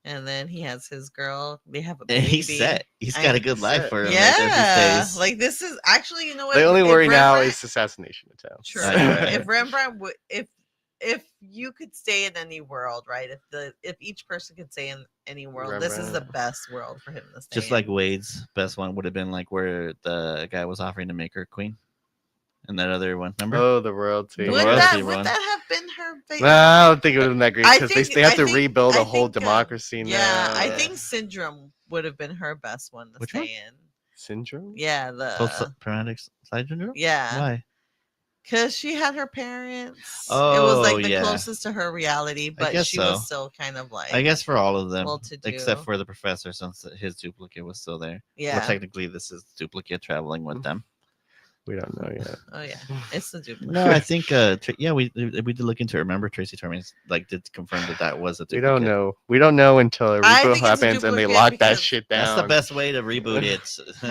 And then he has his girl. They have a And baby. he's set. He's got a good life set. for him. Yeah, Like, if he stays. like this is actually, you know what? The only if worry now Rembrandt- is assassination attempts. True. Right. If Rembrandt would, if you could stay in any world, right? If each person could stay in any world, this is the Rembrandt. best world for him to stay. Just like Wade's best one would have been like where the guy was offering to make her queen. And that other one, remember? Oh, the royalty. The would royalty would run. that have been her? No, I don't think it would have been that great I because think- they have I to think- rebuild I a whole think, democracy now. Yeah, I think Syndrome would have been her best one to Which stay one? in. Syndrome. Yeah, the Post-traumatic side syndrome? yeah, Why? because she had her parents. It was like the yeah. closest to her reality, but guess she so. was still kind of like I guess for all of them, well-to-do. except for the professor, since his duplicate was still there. yeah. Well, technically, this is duplicate traveling with them. We don't know yet. Oh yeah, it's the duplicate. No, I think we did look into it. Remember, Tracy told me did confirm that was a We duplicate. don't know. We don't know until a I reboot think it's a happens and they duplicate lock that because- shit down. That's the best way to reboot it.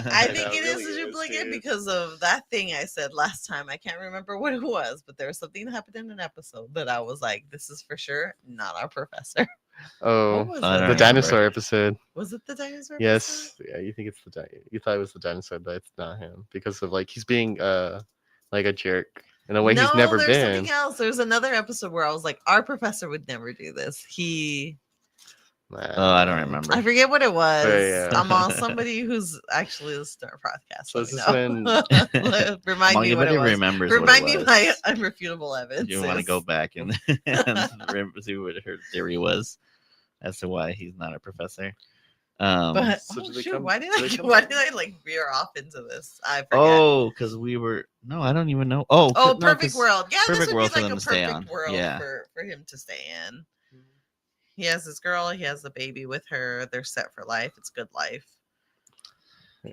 I think Yeah, it it is really a is, duplicate dude. because of that thing I said last time. I can't remember what it was, but there was something that happened in an episode that I was like, "This is for sure not our professor." Oh, What was I don't it? the remember. dinosaur episode. Was it the dinosaur? Yes. episode? Yeah, you think it's you thought it was the dinosaur, but it's not him because of like he's being like a jerk in a way he's never there's been. something else. There's another episode where I was like, "Our professor would never do this." Oh, I don't remember. I forget what it was. yeah. I'm on somebody who's actually listening to our podcast. So let this me is know. when Remind me what Everybody it was. remembers Remind what me it was. my unrefutable evidence. You want to go back and, and see what her theory was as to why he's not a professor. But So do oh, they shoot, come- why did do they come- why did I like veer off into this? I forget. Oh, because we were I don't even know. Oh, Oh, no, perfect 'cause- world. Yeah, perfect this would world for be like them a to stay perfect on. world Yeah. for him to stay in. He has his girl. He has the baby with her. They're set for life. It's good life.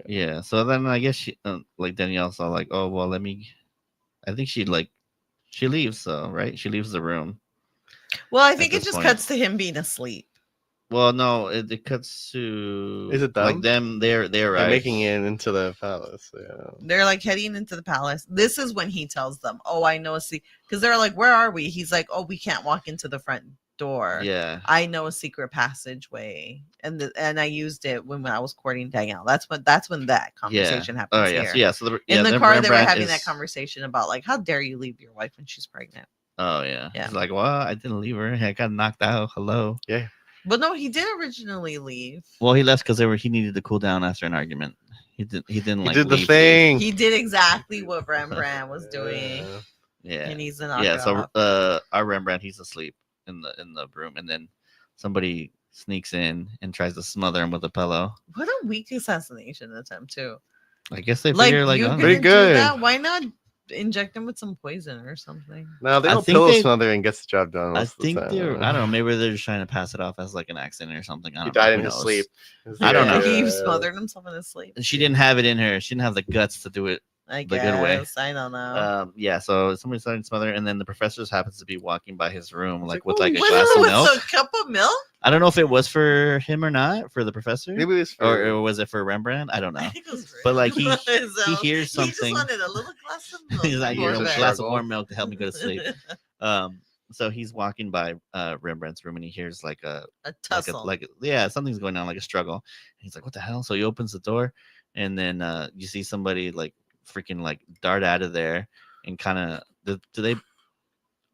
Yeah. So then I guess she like Danielle saw like, oh well, I think she leaves though, right? She leaves the room. Well, I think it this just point. cuts to him being asleep. Well, no, it cuts to Is it like them? them? They're They're making it into the palace. Yeah. They're like heading into the palace. This is when he tells them, "Oh, I know a secret." Because they're like, "Where are we?" He's like, "Oh, we can't walk into the front door. Yeah. I know a secret passageway, and I used it when I was courting Danielle. That's when that conversation happens Oh yeah. here. So In the then car, they were Rembrandt having that is- conversation about like, how dare you leave your wife when she's pregnant? Oh yeah. Yeah. He's like, well, I didn't leave her. I got knocked out. Hello. Yeah. But no, he did originally leave. Well, he left because he needed to cool down after an argument. He didn't He like did the leave. thing. He did exactly what Rembrandt was doing. Yeah. He needs to knock Yeah. it So off. our Rembrandt, he's asleep in the room, and then somebody sneaks in and tries to smother him with a pillow. What a weak assassination attempt too. I guess they Like figure like, you oh, couldn't Pretty do good. that. Why not inject him with some poison or something? No, they I don't think pillow they- smother and gets the job done. I most of the think time. they're. I don't know. Maybe they're just trying to pass it off as like an accident or something. I He don't died know. in Who his knows? sleep. I don't know. He smothered himself in his sleep. She didn't have it in her. She didn't have the guts to do it. I the guess. good way. I don't know. Yeah. So somebody started to smother, and then the professor happens to be walking by his room, like with "Oh, like a With glass of milk. a cup of milk? I don't know if it was for him or not, for the professor, Maybe it was or was it for Rembrandt? I don't know. I think it was for But, like, him. he hears He just something. wanted a little glass of milk. He's like, before "Here's a bed. glass of warm milk to help me go to sleep." So he's walking by Rembrandt's room, and he hears like a A tussle. something's going on, like a struggle. And he's like, "What the hell?" So he opens the door, and then you see somebody like freaking like dart out of there, and kind of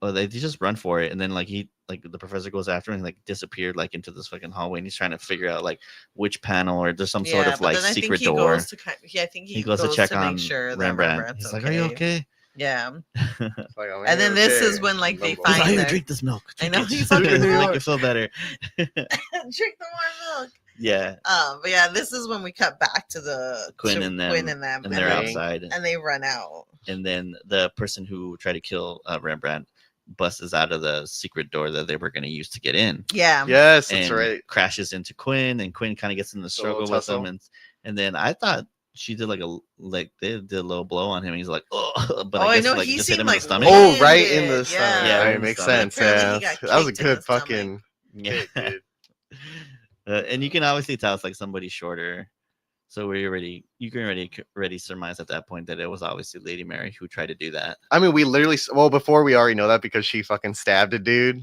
they just run for it, and then like the professor goes after him and like disappeared like into this fucking hallway, and he's trying to figure out like which panel or there's some sort of but like then I think secret he door. Goes to I think He goes to check on make sure that Rembrandt. Rembrandt's He's like, "Are you okay?" Yeah. It's like, "Oh, And then okay." this is when, like, they Mumble. He's like, find "Here, their- drink this milk." I Drink know, it. he's Drink fucking it to New make York. you feel better. Drink the warm milk. Yeah, But yeah, this is when we cut back to the Quinn and them, and they're outside, and they run out. and then the person who tried to kill Rembrandt busts out of the secret door that they were going to use to get in. Yeah. Yes, that's and right. crashes into Quinn, and Quinn kind of gets in the little struggle with tussle. him, and then I thought she did they did a little blow on him. And he's like, "Oh," but I guess know, like he just hit him seemed in the stomach. Oh, right in the Yeah. stomach. Yeah, Yeah, in it the makes stomach. sense. Apparently Yeah, he got that was a kicked in good the stomach. fucking. Yeah. kick, dude. And you can obviously tell it's like somebody shorter. So you can already surmise at that point that it was obviously Lady Mary who tried to do that. I mean, we literally. Before we already know that because she fucking stabbed a dude.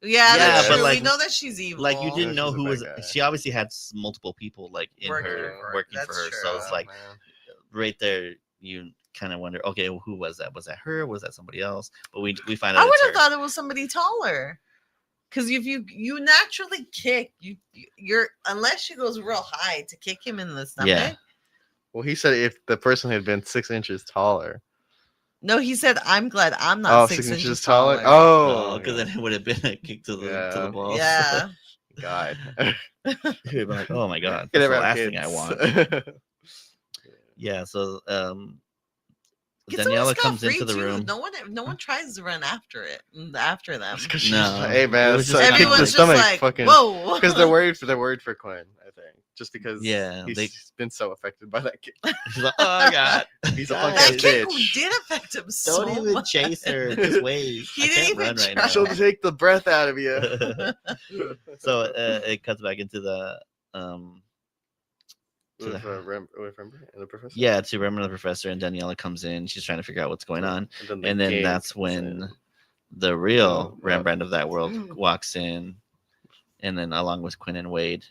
Yeah, Yeah, that's but, true. like- we know that she's evil. Like you didn't Yeah, know she's a who bad was. guy. She obviously had multiple people like in Working her for her. working for That's her. true. So it's Oh, like man. right there, you kind of wonder, okay, well, who was that? Was that her? Was that somebody else? But we find out. I would it's have her. thought it was somebody taller. Because if you naturally kick, you're unless she goes real high to kick him in the stomach. Yeah. Well, he said if the person had been 6 inches taller. No, he said, "I'm glad I'm not 6 inches taller." Oh, because then it would have been a kick to the Yeah. balls. Yeah. God. You'd be like, oh my god, Get that's it the right, last kids. thing I want. Yeah. So It's Daniela almost comes scot-free, into the too. room. No one tries to run after them. No, Hey it man, was so just I kicked the Everyone's just stomach like, fucking "Whoa!" because they're worried for Quinn, I think. Just because Yeah, he's been so affected by that kid. She's like, oh my god, He's a God. punk ass That kid bitch. did affect him so don't even much. chase her. Just wait. He I didn't can't even run right try. now. She'll take the breath out of you. So it cuts back into the to with, the- Rembrandt and the professor. yeah, to Rembrandt the professor, and Daniela comes in. She's trying to figure out what's going on, and then that's when the real Oh, Rembrandt of that world walks in, and then along with Quinn and Wade,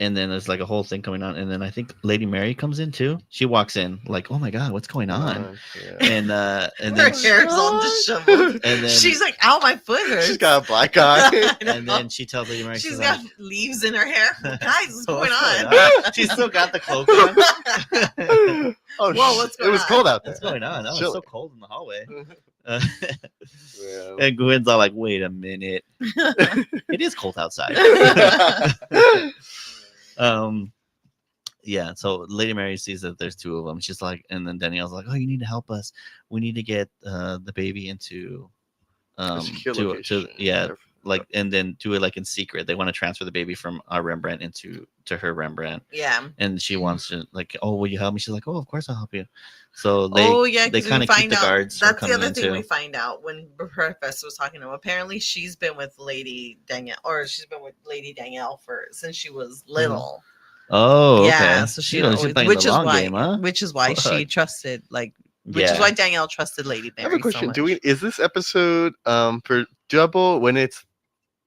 and then there's like a whole thing going on, and then I think Lady Mary comes in too. She walks in like, oh my god, what's going on? Yeah. And Her then hair's all disheveled. and then She's like, "Ow, my foot hurts." She's got a black eye. I know. and then she tells Lady Mary She's she's got like, leaves in her hair. Guys, what's going "What's on? She's still got the cloak on. Oh, Whoa, what's it going was on? cold out there. What's going on? Oh, it's Chilly. so cold in the hallway. Yeah. And Gwen's all like, wait a minute. It is cold outside. Yeah, so Lady Mary sees that there's two of them. She's like, and then Danielle's like, oh, you need to help us. We need to get the baby into secure to location. yeah, like, and then do it like in secret. They want to transfer the baby from our Rembrandt to her Rembrandt. Yeah. And she wants to like, oh, will you help me? She's like, oh, of course I'll help you. So they yeah, they 'cause we kind of keep find the out- guards from That's the coming other in thing too. we find out when the professor was talking to him. Apparently, she's been with Lady Danielle, or she's been with Lady Danielle since she was little. Oh, okay. Yeah, so She's playing which the is long why, game, huh? which is why she Fuck. trusted like which is why Danielle trusted Lady I Mary. have a question. So much. Is this episode for double when it's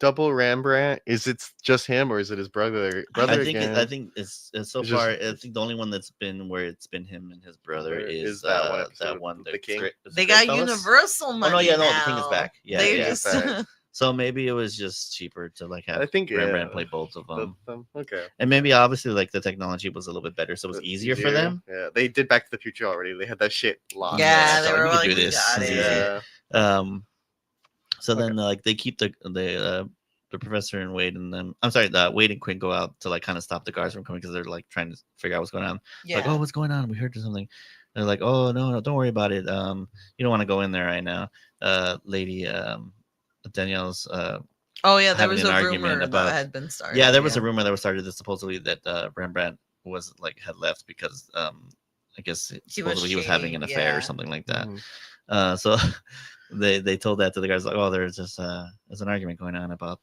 double Rembrandt? Is it just him or is it his brother? I think again? I think it's so It's far. just- I think the only one that's been where it's been him and his brother is that one that episode one. with the king? They got Universal money. Oh no, yeah, no, now. the king is back. Yeah, They're yeah. just Back. So maybe it was just cheaper to like have I think Rembrandt play both of them. Okay. And maybe obviously like the technology was a little bit better, so it was easier for them. Yeah, they did Back to the Future already. They had that shit locked. Yeah, so they were we could like, do we this. got It's it. easy. Yeah. So then like they keep the professor and Wade and them. I'm sorry, the Wade and Quinn go out to like kind of stop the guards from coming because they're like trying to figure out what's going on. Yeah. Like, oh, what's going on? We heard something. They're like, oh no, don't worry about it. You don't want to go in there right now. Lady Danielle's Oh yeah, there having was an a argument rumor about- that had been started. yeah, there was a rumor that was started that supposedly that Rembrandt was like had left because I guess supposedly he was having an affair or something like that. Mhm. So they told that to the guys like, oh, there's an argument going on about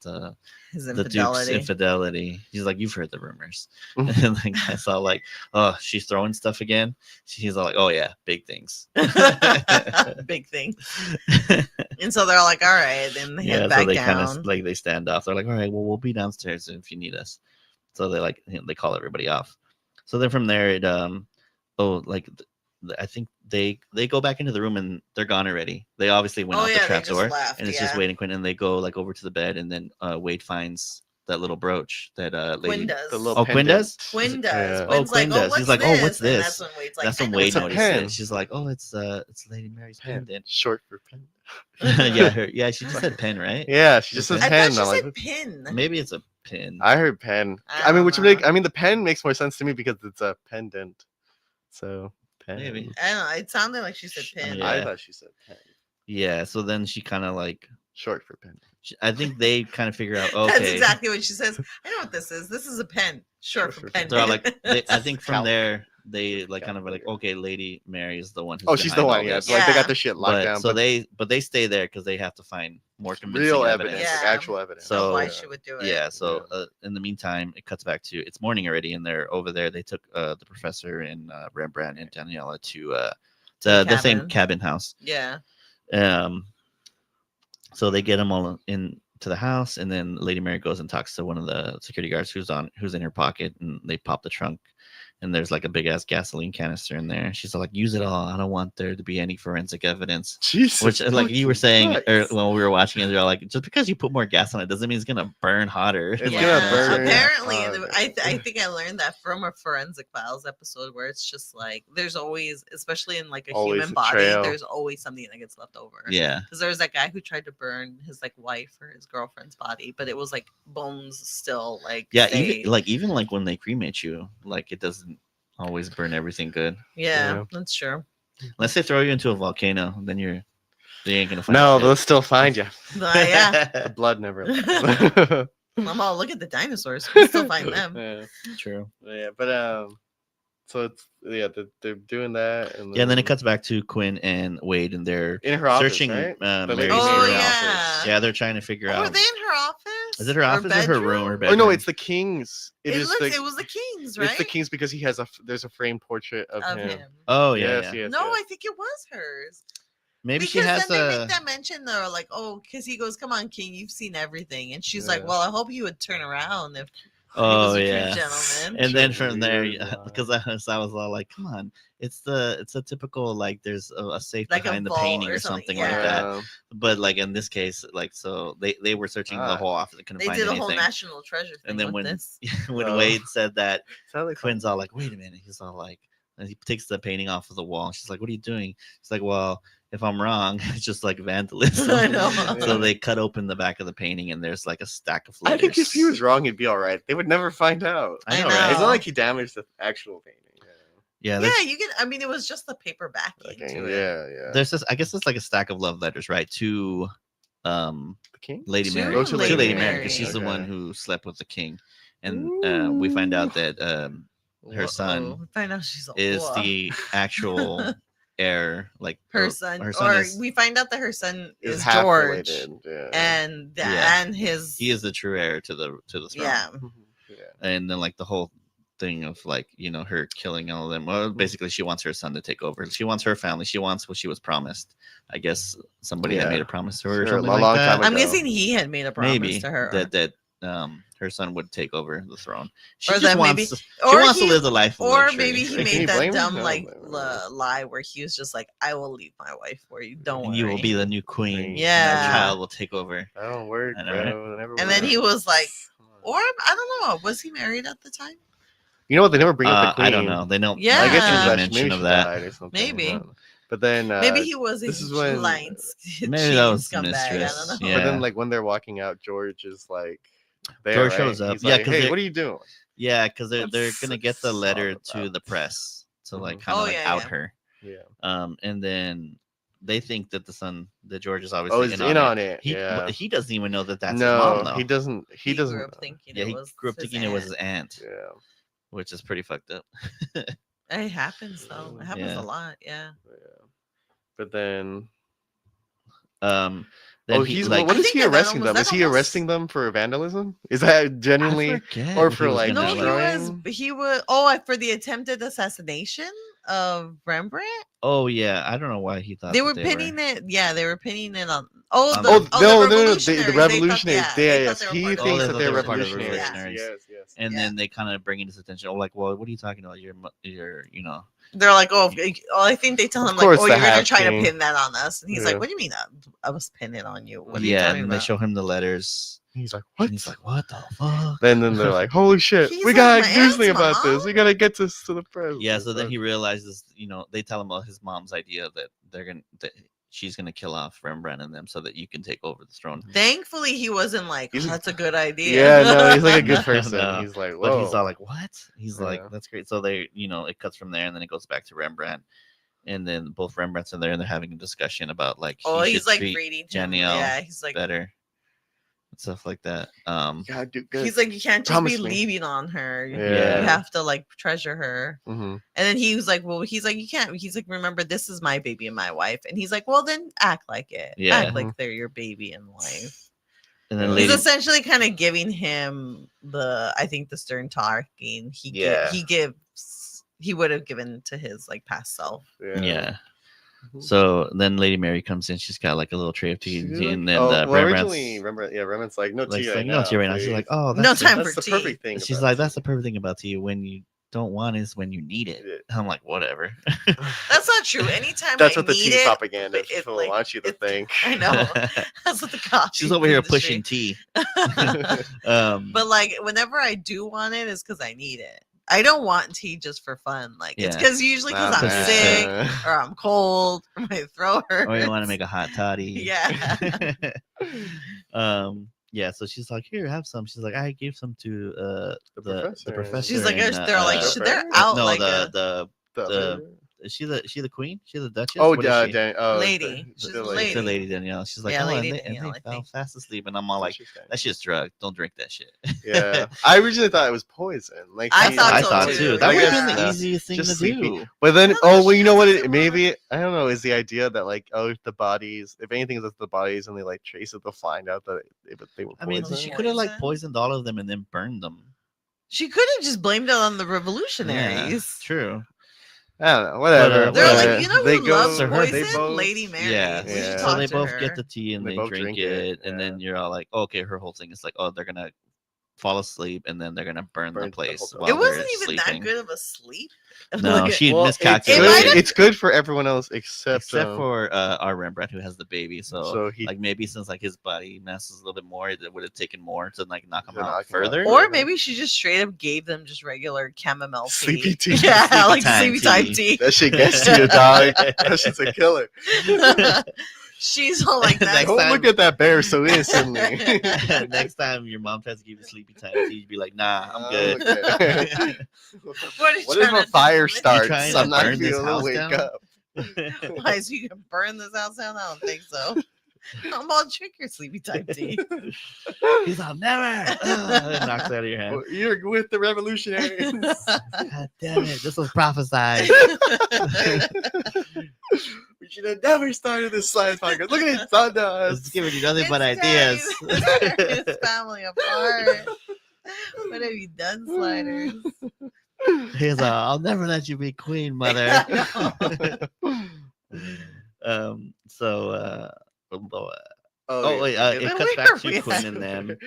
His the Duke's infidelity. infidelity. He's like, you've heard the rumors. And the guy's all like, oh, she's throwing stuff again. He's all like, oh yeah, big things. Big thing. And so they're like, all right, then they head back so they down. kind of like they stand off. They're like, all right, well, we'll be downstairs if you need us. So they like they call everybody off. So then from there, it I think they go back into the room and they're gone already. They obviously went out the they trap just door, left, and it's just Wade and Quinn, and they go like over to the bed, and then Wade finds that little brooch that lady. Quinn does. The little Quinn does. Quinn does. Yeah. Quinn's Quinn like, does. Oh, He's like, oh, what's And this? that's when Wade's like, That's I when know Wade it's a noticed pen. it. She's like, oh, it's Lady Mary's pendant. Short for pen. yeah, she just said pen, right? Yeah, she just Okay. says I pen. thought she I'm said like, pin. Maybe it's a pin. I heard pen. I I mean, don't which know. make I mean the pen makes more sense to me because it's a pendant. So pen. Maybe. I don't know. It sounded like she said pin. Yeah. I thought she said pen. Yeah. So then she kind of like, Short for pen. I think they kind of figure out. That's Okay, exactly what she says. I know what this is. This is a pen. Short for pen. they're all like, I think from Calc- there they like kind of like, okay, Lady Mary is the one. Who's Oh, she's the behind all one. Yeah, this. it's like they got Yeah. their shit locked But down. so they stay there because they have to find more convincing real evidence, Yeah. like actual evidence. So- why she would do it. Yeah. So in the meantime, it cuts back to it's morning already, and they're over there. They took the professor and Rembrandt and Daniela to the same cabin. cabin house. Yeah. So they get them all into the house, and then Lady Mary goes and talks to one of the security guards who's in her pocket, and they pop the trunk, and there's like a big ass gasoline canister in there. She's all like, use it all. I don't want there to be any forensic evidence. Jesus, Which, like you were saying Christ. when we were watching it, you're like, just because you put more gas on it doesn't mean it's gonna burn hotter. It's Like, gonna burn. Apparently, hard. I think I learned that from a Forensic Files episode where it's just like there's always, especially in like a Always human a body, trail. there's always something that gets left over. Yeah. Because there was that guy who tried to burn his like wife or his girlfriend's body, but it was like bones still like Yeah. stayed. Even like when they cremate you, like it doesn't always burn everything good. yeah, Yeah. that's true. Unless they throw you into a volcano, then they ain't gonna find No, shit. they'll still find you. But, yeah. The blood never. I'm all look at the dinosaurs. We still find them. Yeah, True. yeah, but so it's they're doing that, and Yeah, and then it cuts back to Quinn and Wade, and they're in her office, searching right? The Mary's lady's in Oh, her room. yeah. Yeah, they're trying to figure Oh, were out. they in her office? Is it her office or her room or Oh bedroom? no, it's the king's. It is it was the king's, right? It's the king's because he has there's a framed portrait of him. Oh yeah, Yes, yeah. yes, No, yes. I think it was hers. Maybe Because she has then they a. make that mention though, like, oh, because he goes, "Come on, King, you've seen everything," and she's Yeah. like, "Well, I hope you would turn around if Oh he was a yeah. true gentleman." And then Sure, from there, weird, because I was all like, "Come on, it's a typical like there's a safe Like a behind the vault painting or or something, something like that." Yeah. But like in this case, like so they were searching the Ah. whole office, they couldn't They find did a anything. whole national treasure thing And then with when this. when Oh. Wade said that, Sounds like Quinn's all like, "Wait a minute," he's all like, and he takes the painting off of the wall. She's like, "What are you doing?" She's like, "Well, if I'm wrong, it's just like vandalism." I know. So they cut open the back of the painting, and there's like a stack of I letters. think if he was wrong, he'd be all right. They would never find out. I know, I right? It's know. not like he damaged the actual painting. Yeah, Yeah, there's, you can. I mean, it was just the paper backing Okay, to it. yeah. there's this. I guess it's like a stack of love letters, right? To The king? Lady To Mary. Oh, to To Lady Lady Mary, Mary. because she's the one Okay. who slept with the king, and we find out that her son Uh-oh. Find out she's a is whore. the actual heir, like her or- son, Her son or is we find out that her son is half George, related, yeah. and Yeah. and his he is the true heir to the throne. yeah. Yeah. And then like the whole thing of like her killing all of them. Well, basically, she wants her son to take over. She wants her family. She wants what she was promised. I guess somebody had made a promise to her or Sure, something a like long that. time I'm ago. guessing he had made a promise Maybe to her. that her son would take over the throne. She Or just that wants maybe- she or wants to he- live the life of Or luxury. maybe he Can you made that blame him? dumb No, like blame him. lie where he was just like, I will leave my wife for you. Don't and worry. you will be the new queen. Queen. And Yeah. that child will take over. I don't work, I know, bro. Never And then he worked. was like, Come on. or I don't know, was he married at the time? You know what? They never bring up the queen. I don't know. They don't. Yeah. I guess Yeah. she's any actually, mention maybe of she that. died or something. Maybe. I don't know. But then Maybe he was a this is when- lying Maybe that was the scumbag. I mistress. don't know. Yeah. But then, like when they're walking out, George is like, there, George right? shows up. He's Yeah, like, 'cause hey, they're- what are you doing? Yeah, because they're What's gonna get the this letter all to about? the press to like Mhm. kind of Oh, like yeah, out yeah. her. Yeah. And then they think that that George is Oh, obviously he's in on it. He Yeah. he doesn't even know that that's No, his mom though. he doesn't. He doesn't. grew up thinking Yeah, it he was grew up his thinking it was aunt. his aunt, Yeah. which is pretty fucked up. It happens though. It happens Yeah. a lot. Yeah. Yeah. But then, Then he's like what I is think he that arresting almost- them? Is that he almost- arresting them for vandalism? Is that genuinely? I forget or if he for, was like, gonna, No, destroying? he was for the attempted assassination of Rembrandt. Oh yeah, I don't know why he thought They that were pinning it. Yeah, they were pinning it on. On The the- no, the the revolutionaries. Yes. He thinks that they they're were part of the revolutionaries. revolutionaries. Yes. And Yeah. then they kind of bring it his attention. Oh, like, well, what are you talking about? You're They're like, I think they tell Of him like, course, oh, the you're gonna Half try to King. pin that on us, and he's Yeah. like, what do you mean? I was pinning it on you? What are you yeah, talking and about? they show him the letters. He's like, And what? he's like, what the fuck? Then they're like, holy shit, He's we like, gotta "My do something aunt's about this. mom?" We gotta get this to the press. Yeah, so then he realizes, they tell him about his mom's idea that she's gonna kill off Rembrandt and them so that you can take over the throne. Thankfully, he wasn't like, He's- that's a good idea. Yeah, no, he's like a good No, person. no. He's like, But whoa. he's all like, what? He's like, Yeah. that's great. So they, it cuts from there and then it goes back to Rembrandt. And then both Rembrandts are there and they're having a discussion about like, he he's should like treat reading him. Danielle Yeah, he's like, better and stuff like that. gotta do good. he's like, you can't just Promise be me. leaving on her. Yeah. You have to like treasure her. Mhm. And then he was like, well, he's like, you can't. He's like, remember, this is my baby and my wife. And he's like, well, then act like it. Yeah. Act like they're your baby and wife. And then He's Lady, essentially kind of giving him I think the stern talking he would have given to his like past self. yeah. Mhm. So then Lady Mary comes in. She's got like a little tray of tea, She's and like- then originally, Rembrandt's like, no like, tea like, right no now. tea right now. She's please. like, oh, No that's time That's for the tea. perfect thing. She's about like, that's tea. the perfect thing about tea. When you don't want is when you need it. Yeah. I'm like, whatever. That's not true. Anytime That's I what the need tea it, propaganda it, people like, want you to it- think. I know. That's what the coffee. She's over here industry- pushing tea. But like whenever I do want it, is because I need it. I don't want tea just for fun. Like it's Yeah. because usually because Nah, I'm man. sick or I'm cold or my throat hurts. or you want to make a hot toddy. Yeah. Yeah, so she's like, here, have some. She's like, I gave some to the professor. professor. She's like, and, they're like, they're out no, like the is she the queen? She the duchess? Oh, What is she? Lady. She's the a lady. The lady Danielle. She's like, Yeah, oh, Lady and Danielle, they I fell think. fast asleep, and I'm all like, that shit's drugged. Don't drink that shit. Yeah, I originally thought it was poison. Like I he- thought I so thought too. too. That Like, would have been yeah. the easiest thing Just to sleepy. do. But then, No, well, you know what? she doesn't Maybe I don't know. Is the idea that like, if the bodies, if anything is with the bodies, and they like trace it, they'll find out that they were. I mean, poisoned? she could have like Poison. poisoned all of them and then burned them. She could have just blamed it on the Yeah, revolutionaries. true. I don't know. Whatever. They're Whatever. like, you know They who go- loves So her- poison? they both- Lady Mary. Yeah. We should Yeah. So talk they to both her. get the tea and They they both drink drink it, it, and yeah. then you're all like, okay, her whole thing is like, oh, they're gonna fall asleep and then they're gonna burn the Burn the place. whole while It wasn't they're even sleeping. that good of a sleep. No, Like, she Well, miscalculated. might have- it's good for everyone else except for our Rembrandt who has the baby. So he- like maybe since like his body mass is a little bit more, it would have taken more to like knock him To out knock him out. further. Or maybe she just straight up gave them just regular chamomile tea. Sleepy tea. Yeah, Sleepy like time sleepy time tea. tea. that shit gets to you, dog. That shit's a killer. She's all like that. Next Don't time- look at that bear so innocently. Next time your mom tries to give you sleepy time tea, you'd be like, nah, I'm Oh, good. okay. What is What if trying a to fire do? starts? trying to I'm not burn this feeling to house wake down? up. Why is you gonna burn this house down? I don't think so. I'm all drink your sleepy time tea. He's like, never. It knocks out of your hand. Well, you're with the revolutionaries. God damn it! This was prophesied. We should have never started this science podcast. Look at it, it's on us. It's giving you nothing but It's ideas. tearing his family apart. What have you done, Sliders? He's like, I'll never let you be queen, mother. So wait, it Then cuts where back are to we Quinn at? and them,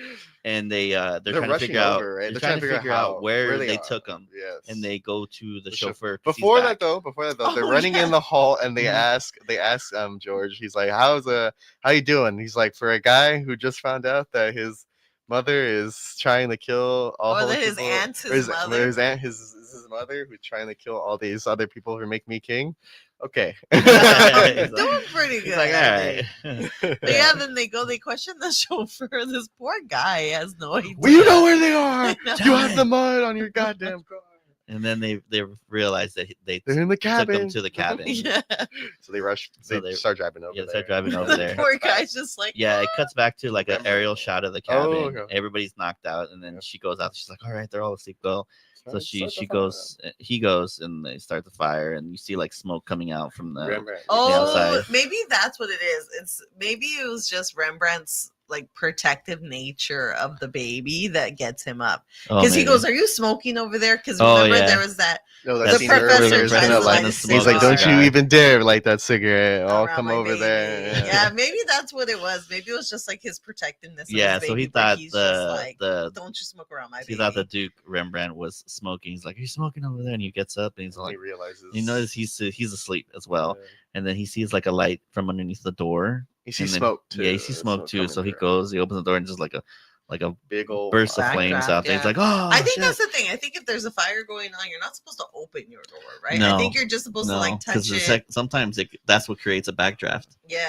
and they're trying to rushing figure out over, right? they're trying to figure out where they are. took him, Yes. and they go to the The chauffeur. 'cause he's Before back. that though, they're Oh, running in yeah. the hall and they Mhm. ask George. He's like, how you doing? He's like, for a guy who just found out that his mother is trying to kill all Or the that his people, aunt's or his mother. his aunt, his mother who's trying to kill all these other people who make me king. Okay. He's Doing pretty he's good. like, all I right. think. But yeah, then they question the chauffeur. This poor guy has no idea. Well, you know where they are. know. You have the mud on your goddamn car. And then they realize that they They're in the took cabin. them to the cabin. Yeah. So they rush. So They they- start driving over. Yeah, there. start driving over The there. poor guy's just like, Yeah, it cuts back to like an aerial shot of the cabin. Oh, okay. Everybody's knocked out, and then Yeah. she goes out. She's like, "All right, they're all asleep. Go." So Start she the fire. goes. He goes, and they start the fire, and you see like smoke coming out from the. Rembrandt. oh, outside. maybe that's what it is. Maybe it was just Rembrandt's like protective nature of the baby that gets him up. Oh, Because he maybe. goes, "Are you smoking over there?" Because Oh, remember yeah. there was that. No, The scene professor earlier, tries isn't to it, light like, a he's like, "Don't cigar. you even dare light that cigarette! I'll around come my over baby." there." Yeah, maybe that's what it was. Maybe it was just like his protectiveness. Of Yeah, his so baby, he where thought he's just like, the "Don't you smoke around my he baby." thought the Duke Rembrandt was smoking. He's like, "Are you smoking over there?" And he gets up and he's He like, realizes. he knows he's asleep as well. Yeah. And then he sees like a light from underneath the door. He sees and then- smoke too. Yeah, he sees smoke too. So he goes, he opens the door, and just like a big old burst of fire. flames Backdraft, out there. He's yeah. like, "Oh, I think shit." that's the thing. I think if there's a fire going on, you're not supposed to open your door, right? I No. think you're just supposed to like touch it. Sometimes that's what creates a backdraft. Yeah.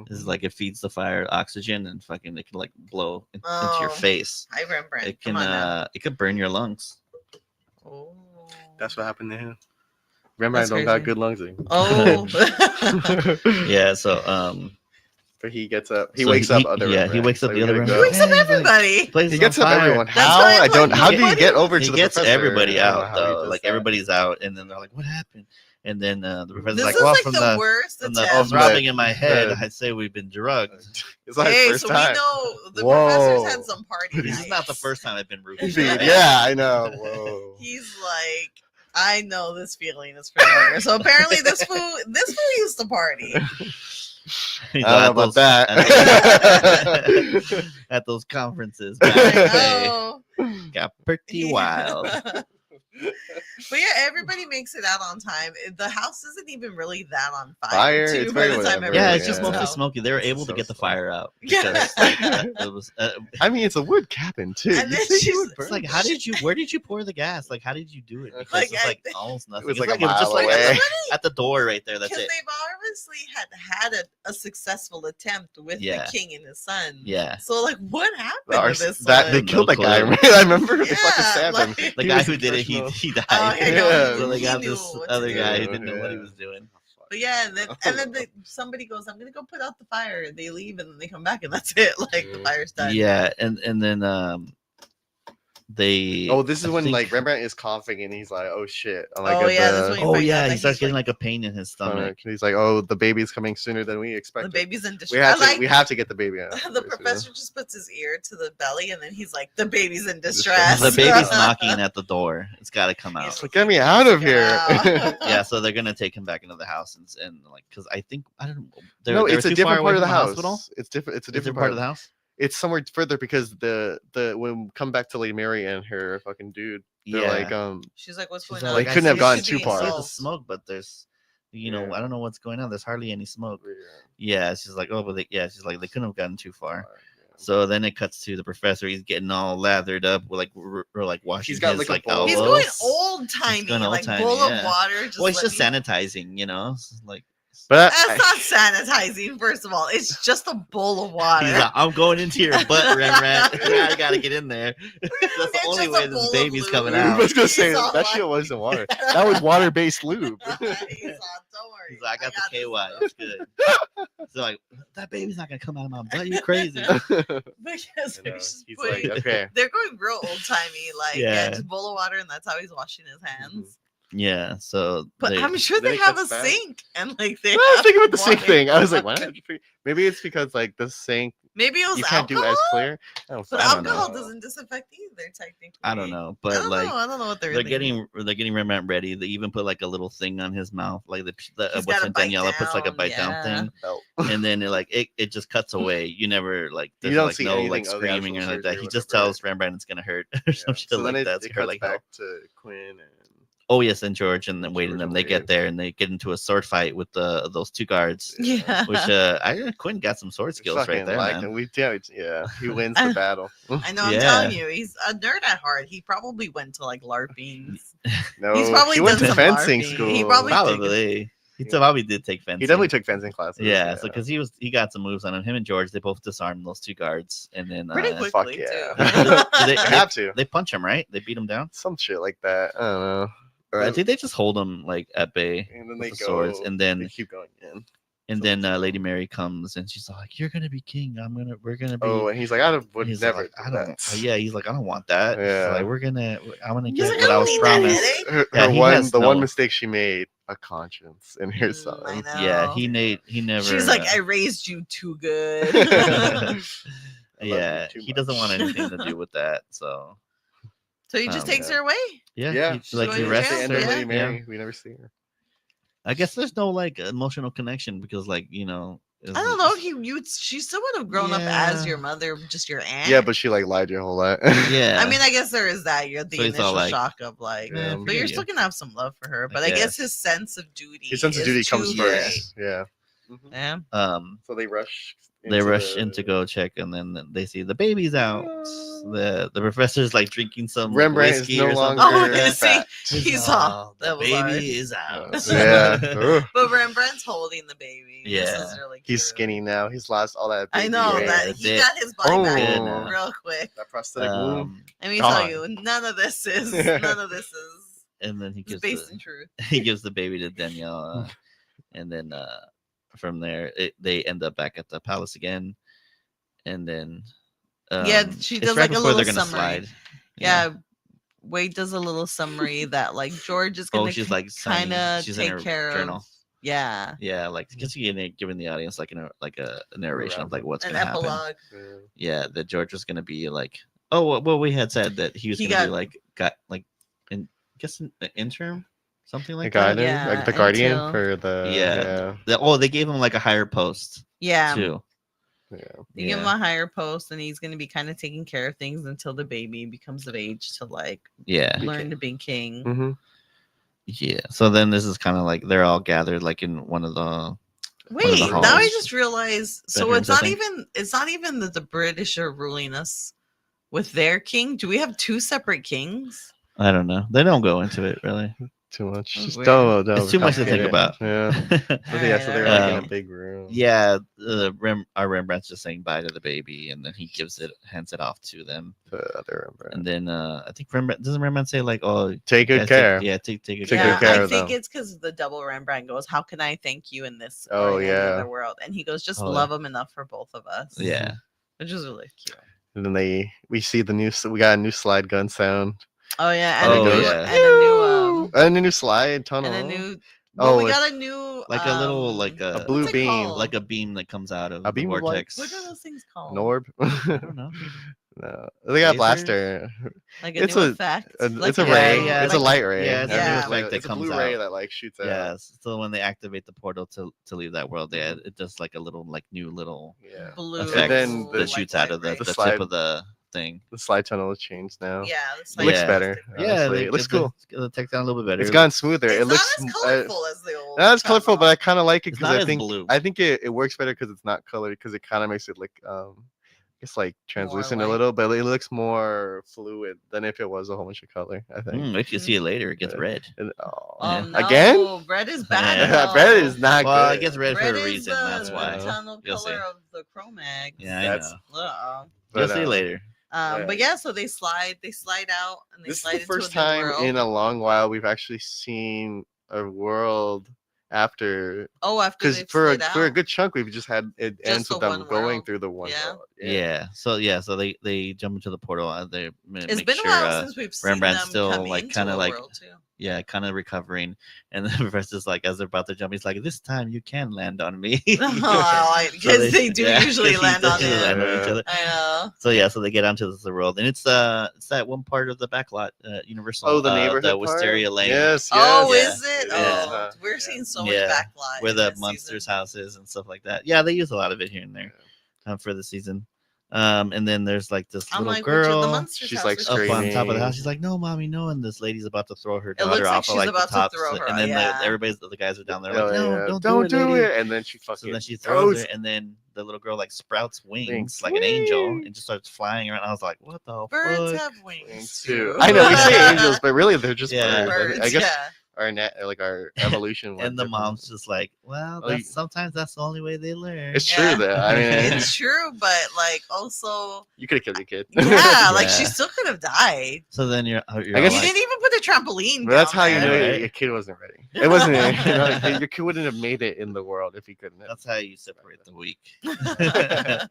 Is like it feeds the fire oxygen and fucking it can like blow into your Oh. face. Hi, Rembrandt. It Come can on now. it could burn your lungs. Oh. That's what happened to him. Rembrandt That's don't got crazy. good lungs. Oh. Yeah, so But he gets up. He So wakes he- up other. yeah, Rembrandt. he wakes up So the we other gotta Rembrandt. He go. wakes up everybody. place He is gets on up fire. everyone. That's How? why I'm I don't. like, How did he what get is- over He to the gets professor? everybody I don't know out how he though. does Like that. everybody's out, and then they're like, "What happened?" And then the professor's This like, is "Well, like from the worst from the attempt. throbbing in my head, the- I'd say we've been drugged." It's like Hey, first so time. we know the Whoa. professor's had some party This is not the nights. first time I've been rude. Indeed. Yeah, I know. Whoa. He's like, I know this feeling is familiar. So apparently this fool used to party. He's I don't know about that. At those conferences, I back in the day, know. got pretty wild. But yeah, everybody makes it out on time. The house isn't even really that on fire. Fire, too, it's by very the time whatever. Yeah, everybody it's just gets mostly out. smoky. They were able to So get the slow. fire out. Yeah. Because, like, it was. I mean, it's a wood cabin too. And You then think she's- it would It's burn? like, where did you pour the gas? Like, how did you do it? Because Like, it's like I- almost nothing. It was It's like a it was just mile like away. at the door right there. That's Because it. they've obviously had a successful attempt with Yeah. the king and his son. Yeah. So like, what happened The to arse- this that one? they killed No that guy. clue. I remember they fucking Yeah, stabbed him. like- The He guy was who a did it, professional. he died. Oh, I know. Yeah. So they He got knew this what to other do. guy who didn't know what he Yeah. was doing. But yeah, and then somebody goes, "I'm gonna go put out the fire." They leave, and then they come back, and that's it. Like the fire's done. Yeah, and then they. Oh, this is I when think- like Rembrandt is coughing and he's like, "Oh shit!" I'm like, Oh, at yeah, the that's when Oh find out yeah, that he he's, starts getting like- like a pain in his stomach. stomach. He's like, "Oh, the baby's coming sooner than we The expected. baby's in We distress. have to. We have to get the baby out." The professor just puts his ear to the belly, and then he's like, "The baby's in distress." The baby's knocking at the door. It's got to come out. It's like, get me out of Get here. out. Yeah, so they're gonna take him back into the house and like because I think I don't know. They're, No, they're it's a too different far part away of the from house. hospital. It's different. It's a It's a different part of the house. It's somewhere further because the when we come back to Lady Mary and her fucking dude, they're Yeah. like She's like, "What's She's going on?" like, I couldn't have see- gone Should too be far. I see the solved. smoke, but there's Yeah. I don't know what's going on. There's hardly any smoke. Yeah, she's like, oh, but she's like, they couldn't have gotten too far. So then it cuts to the professor. He's getting all lathered up, like we're like washing He's got, his like, a like bowl. elbows. He's going old timey, going like old-timey, bowl yeah. of water. Well, it's let just me- sanitizing, It's like But That's not sanitizing. First of all, it's just a bowl of water. he's like, I'm going into your butt, Rembrandt. I gotta get in there. That's the It's only just a way bowl this of baby's lube. coming I out. was gonna say He's all that shit like- wasn't water. That was water-based lube. He's on, don't worry. He's like, I got the this, KY. bro." It's good. So like, that baby's not gonna come out of my butt. You crazy? Because You know, he's just he's putting- like, okay. they're going real old timey, like Yeah. just bowl of water, and that's how he's washing his hands. Yeah. So But they- I'm sure then they it have a cuts back. sink, and like they. I was have thinking about the sink water. thing. I was like, why not? Maybe it's because like the sink Maybe it was You can't alcohol. do as clear. Oh, But I don't alcohol know. doesn't disinfect either, technically. I don't know, I but don't like know. I don't know what they're they're thinking. getting Rembrandt ready. They even put like a little thing on his mouth, like the He's what's got a in bite Daniela puts like a down, bite down yeah. thing, Belt. and then it just cuts away. You never like You there's don't like see no anything like of the actual screaming or like that. surgery or He just whatever. tells Rembrandt it's gonna hurt or Yeah. some shit So then like that. It's it gonna hurt cuts like hell. back to Quinn and Oh yes, and George and then Wade and George them. and They get Wade. there and they get into a sword fight with those two guards. Yeah. Which Quinn got some sword skills right fucking there, like man. yeah, he wins the battle. I know. I'm Yeah. telling you, he's a nerd at heart. He probably went to like LARPings. No, He's probably he went done to some fencing LARPing. school. He probably Probably. He probably did take fencing. He definitely took fencing classes. Yeah, so because he got some moves on him. Him and George, they both disarmed those two guards, and then Pretty Fuck quickly yeah. too. they I have to. they punch him, right? They beat him down, Some shit like that. I don't know. or I think they just hold him like at bay And then with they the go. swords, and They then keep going in. Lady Mary comes and she's like, "You're gonna be king. We're gonna be." Oh, and he's like, would he's never. like, do I don't. that. Yeah, he's like, I don't want that. Yeah. Like, I'm gonna He's get like, what I I don't was need that promised. headache. Her Yeah, he has the one no- mistake she made, a conscience in her son. I know. Yeah, he never. She's like, I raised you too good. yeah, too he doesn't want much. anything to do with that. So So he just takes yeah. her away. yeah, She's like going he to rests jail, the end her. of Lady yeah. Mary. We never see her. I guess there's no like emotional connection because like I don't know. She still would have grown up as Yeah. your mother, just your aunt. Yeah, but she like lied your whole life. yeah. I mean, I guess there is that. You're the So he's all initial like, shock of like, Yeah, but you're yeah. still gonna have some love for her. I But I guess guess. his sense of duty. His sense of is duty comes too first. Yeah. great. Yeah. So they rush. They rush in to go check, and then they see the baby's out. The professor's like drinking some Rembrandt is whiskey no or something. Oh, longer we're gonna see. fat. He's Oh, off. the That was baby hard. is out. Yeah. Ugh. But Rembrandt's holding the baby. This Yeah. is really cute. He's skinny now. He's lost all that. I baby know weight. that he got his body Oh. back real quick. That prosthetic womb. Let me tell Gone. you, none of this is. And then he It's gives based in truth. he gives the baby to Danielle, and then from there they end up back at the palace again, and then Yeah, she it's does right like a before they're little gonna summary. slide. Yeah. Wade does a little summary that like George is Oh, gonna she's like signing- kind of she's in her take care journal. of. Yeah. Yeah, like just giving the audience like a narration of like what's An gonna happen. epilogue. Yeah, that George was gonna be like, oh, well, we had said that he was He gonna be got- like an interim, something The like that. guardian, Yeah, like the guardian until- for the Yeah. They gave him like a higher post Yeah. too. yeah. They give him a higher post, and he's gonna be kind of taking care of things until the baby becomes of age to like Yeah. learn to be king. Mm-hmm. Yeah. So then this is kind of like they're all gathered like in one of the Wait, the now I halls. just realized. So Bedrooms, I it's not even that the British are ruling us with their king. Do we have two separate kings? I don't know. They don't go into it really. Too much. That's Just weird. don't. It's too much to think overcomplicate it. about. Yeah. So yeah, so they're like in Um, a big room. Yeah, our Rembrandt's just saying bye to the baby, and then he hands it off to them, The other Rembrandt. and then I think Rembrandt say like, "Oh, Take good yeah, care. take good Take care." good Yeah, care I of think them. it's because the double Rembrandt goes, "How can I thank you in this Oh, or in any yeah. other world?" And he goes, "Just Oh, love him enough for both of us." Yeah, which is really cute. And then we see we got a new slide gun sound. Oh yeah, and Oh, a new yeah. and a new And a new slide tunnel. and a new. Oh, Well, we it's got a new like a little like a blue what's it beam. called? like a beam that comes out of A the beam of light? vortex. What are those things called? Norb. I don't know. No, they got a Lasers? blaster. Like a It's new a- effect. It's a Yeah, ray. yeah, It's a like- light ray. yeah, it's a new It's effect that it's a comes blue ray out. that like shoots out. Yes. So when they activate the portal to leave that world, it does like a little like new little Yeah. blue. effect then the- that shoots out of the light ray. tip slide- of the thing. The slide tunnel has changed now. Yeah, it's It looks Yeah. better. honestly. It looks cool. The tech down a little bit better. It's gone smoother. It's It looks not as colorful as the old. not as colorful, but I tunnel. kind of like it It's because not I as think blue. it works better because it's not colored because it kind of makes it look it's like translucent a like- little, but it looks more fluid than if it was a whole bunch of color. I think. If you see it later, it gets Yeah. red. Oh, Yeah. no. Again? Red is bad. Yeah. though. Red is not Well, good. it gets red for Red a is reason. That's the why. tunnel You'll see. color of the Chromags. Yeah, I That's- know. Uh-oh. You'll But, see later. Yeah. But yeah, so they slide out and they This is slide the into first a new time world. in a long while we've actually seen a world after after because they've for slid a out. good chunk we've just had it Just ends with the them one going world. through the one Yeah. world. So they jump into the portal and they It's make been sure a while since we've seen Rembrandt's them still, come like, into kinda a like- world too. Yeah, kind of recovering, and the professor's like, as they're about to jump, he's like, "This time you can land on me." Because they do usually land on each it. other. I know. So yeah, so they get onto the world, and it's that one part of the backlot, Universal. Oh, the neighborhood the part? Wisteria Lane. Yes. Oh, Yeah. is it? Yeah. Oh, we're seeing so much Yeah. backlot. Where in the this monsters' season. houses and stuff like that. Yeah, they use a lot of it here and there for the season. And then there's like this I'm little like, which of the girl monsters' She's, house like, is up she? on top of the house. screaming. She's like, "No, mommy, no!" And this lady's about to throw her It daughter looks like off she's of like about the top. to throw her. And then Yeah. the guys are down there Yeah, like, "No, yeah. don't do do it, it. lady." And then she fucking So then she throws her, and then the little girl like sprouts wings like an angel and just starts flying around. I was like, "What the Birds fuck?" have wings Wings too. too. I know we say angels, but really they're just Yeah. birds. Birds, I guess yeah. our evolution. And went the different. mom's just like, "Well, Oh, sometimes that's the only way they learn." It's Yeah. true though. I mean, It's true, but like also, you could have killed your kid. yeah, like Yeah. she still could have died. So then you're I all guess You like, didn't even put a trampoline. But that's down how you there. know Right. your kid wasn't ready. It wasn't. Your kid wouldn't have made it in the world if he couldn't. Have. that's how you separate the weak. Yeah,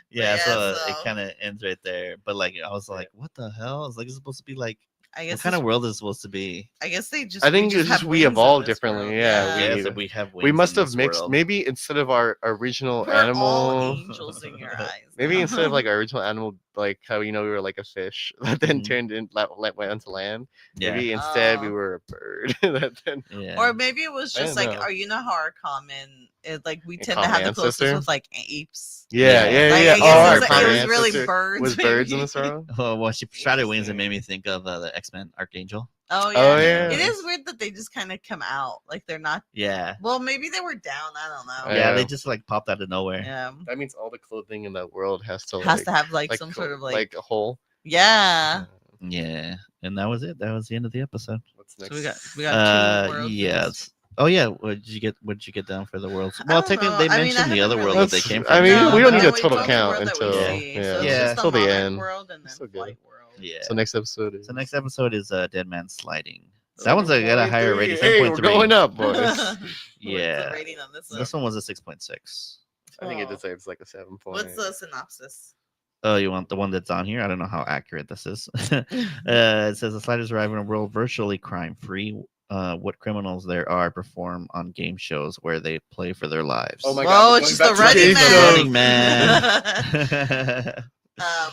Yeah, so it so- kind of ends right there. But like, I was like, "What the hell?" It's like it's supposed to be like, I what guess kind of world is it supposed to be? I guess they just. I think we it's have just we wings in evolved this differently, world. yeah, Yeah, we- so we have We wings must in have this mixed. world. Maybe instead of our original We're all animal, angels in your eyes. maybe now. instead of like our original animal, like how we were like a fish that then Mhm. turned in went onto land. Yeah, Maybe instead we Oh. were a bird that then. yeah. Or maybe it was I just don't like, know. you know how our common, like we A tend to have common the closest ancestor? with like apes. Yeah, Yeah. yeah, Like, yeah. I guess our it was common really ancestor birds. was birds in maybe. this world. Well, she sprouted wings and made me think of the X-Men Archangel. Oh yeah. Oh yeah. It is weird that they just kind of come out like they're not. Yeah, Well, maybe they were down. I don't know. yeah, Yeah. they just like popped out of nowhere. Yeah. That means all the clothing in that world has to Has to have like some co- sort of like a hole. yeah. Yeah, and that was it. That was the end of the episode. What's next? So we got two worlds. Yes. Oh yeah. What did you get down for the worlds? Well, don't technically know. they I mean, I mentioned the haven't other world really- that they came from. I mean, No, we don't but need a we total told the count world that we until see. So it's Yeah. just the till the monarch end. world and then So good. flight world. Yeah. So next episode is. So next episode is Dead Man Sliding. That one's got a higher rating. Hey, we're 7.3. going up, boys. What's Yeah. the rating on this one? This one was a 6.6. I think it Oh. deserves like a 7 point. What's the synopsis? Oh, you want the one that's on here? I don't know how accurate this is. It says the sliders arrive in a world virtually crime-free. What criminals there are perform on game shows where they play for their lives. Oh my Whoa, God, it's going just back the to Running The Man. Running Man.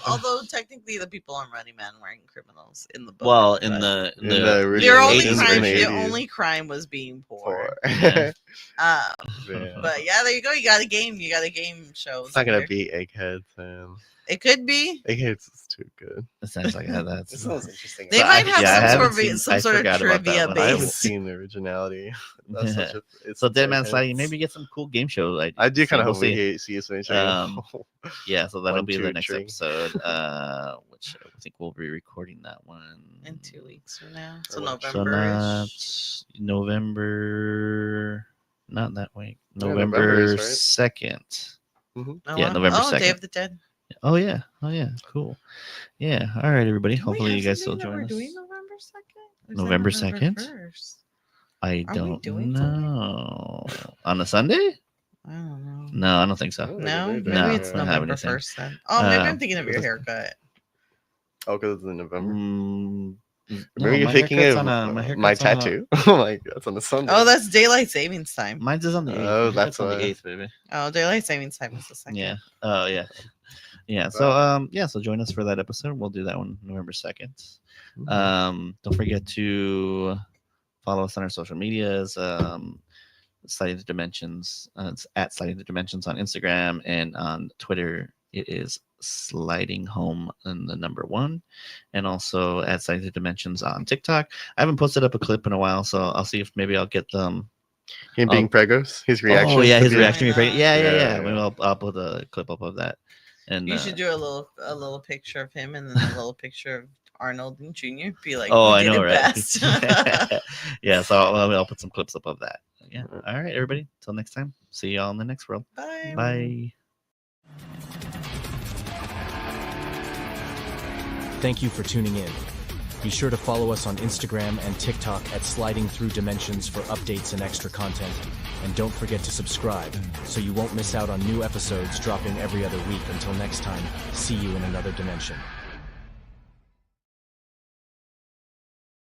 Although technically the people on Running Man weren't criminals in the book. Well, in but the In the original their only 80s crime, version. their only crime was being poor. Yeah. Yeah. But yeah, there you go. You got a game. You got a game show. It's not gonna be Eggheads, man. It could be. Eggheads is too good. It sounds like that's. This sounds interesting. They So might I- have yeah, I some haven't sort of seen- some I sort of forgot about that trivia one. I haven't base. seen the originality. That's such a, it's So Dead Man Eggheads. Sliding, maybe get some cool game shows. I do kind of we'll hope we see. see us finish. Yeah, so that'll One, be the two, next three. episode. Which I think we'll be recording that one In 2 weeks from now, so Or what? So November. not November, not that week. Yeah, November November is, right? 2nd. Oh, Yeah, wow. November Oh, Day 2nd. of the Dead. Oh yeah, cool. Yeah, all right, everybody. Do we Hopefully have you guys still something that join we're us. doing November 2nd? November 2nd? 1st? I Are we don't doing something? know. On a Sunday? I don't know. No, I don't think so. No, maybe No, it's I don't have November anything. 1st then. Oh, maybe I'm Um, thinking of your haircut. Oh, because it's in November. Maybe Maybe you're thinking of my haircut's on a- tattoo. Oh my god, that's on the Sunday. Oh, that's daylight savings time. Mine's is on the 8th. Oh, My that's haircut's on the why. 8th, baby. Oh, daylight savings time is the second. Yeah. Oh yeah. Yeah. So so join us for that episode. We'll do that one November 2nd. Don't forget to follow us on our social medias. Sliding the Dimensions. It's at Sliding the Dimensions on Instagram, and on Twitter it is Sliding Home and the number 1, and also at Sliding the Dimensions on TikTok. I haven't posted up a clip in a while, so I'll see if maybe I'll get them. Him being pregos, his reaction. Oh yeah, to his the- reaction. Yeah. Yeah. Yeah. Maybe I'll put a clip up of that. And You should do a little picture of him and then a little picture of Arnold and Jr. Be like, oh, we I did know, it right? best. Yeah, so I'll put some clips up of that. Yeah. All right, everybody. Till next time. See y'all in the next world. Bye. Bye. Thank you for tuning in. Be sure to follow us on Instagram and TikTok at Sliding Through Dimensions for updates and extra content. And don't forget to subscribe so you won't miss out on new episodes dropping every other week. Until next time, see you in another dimension.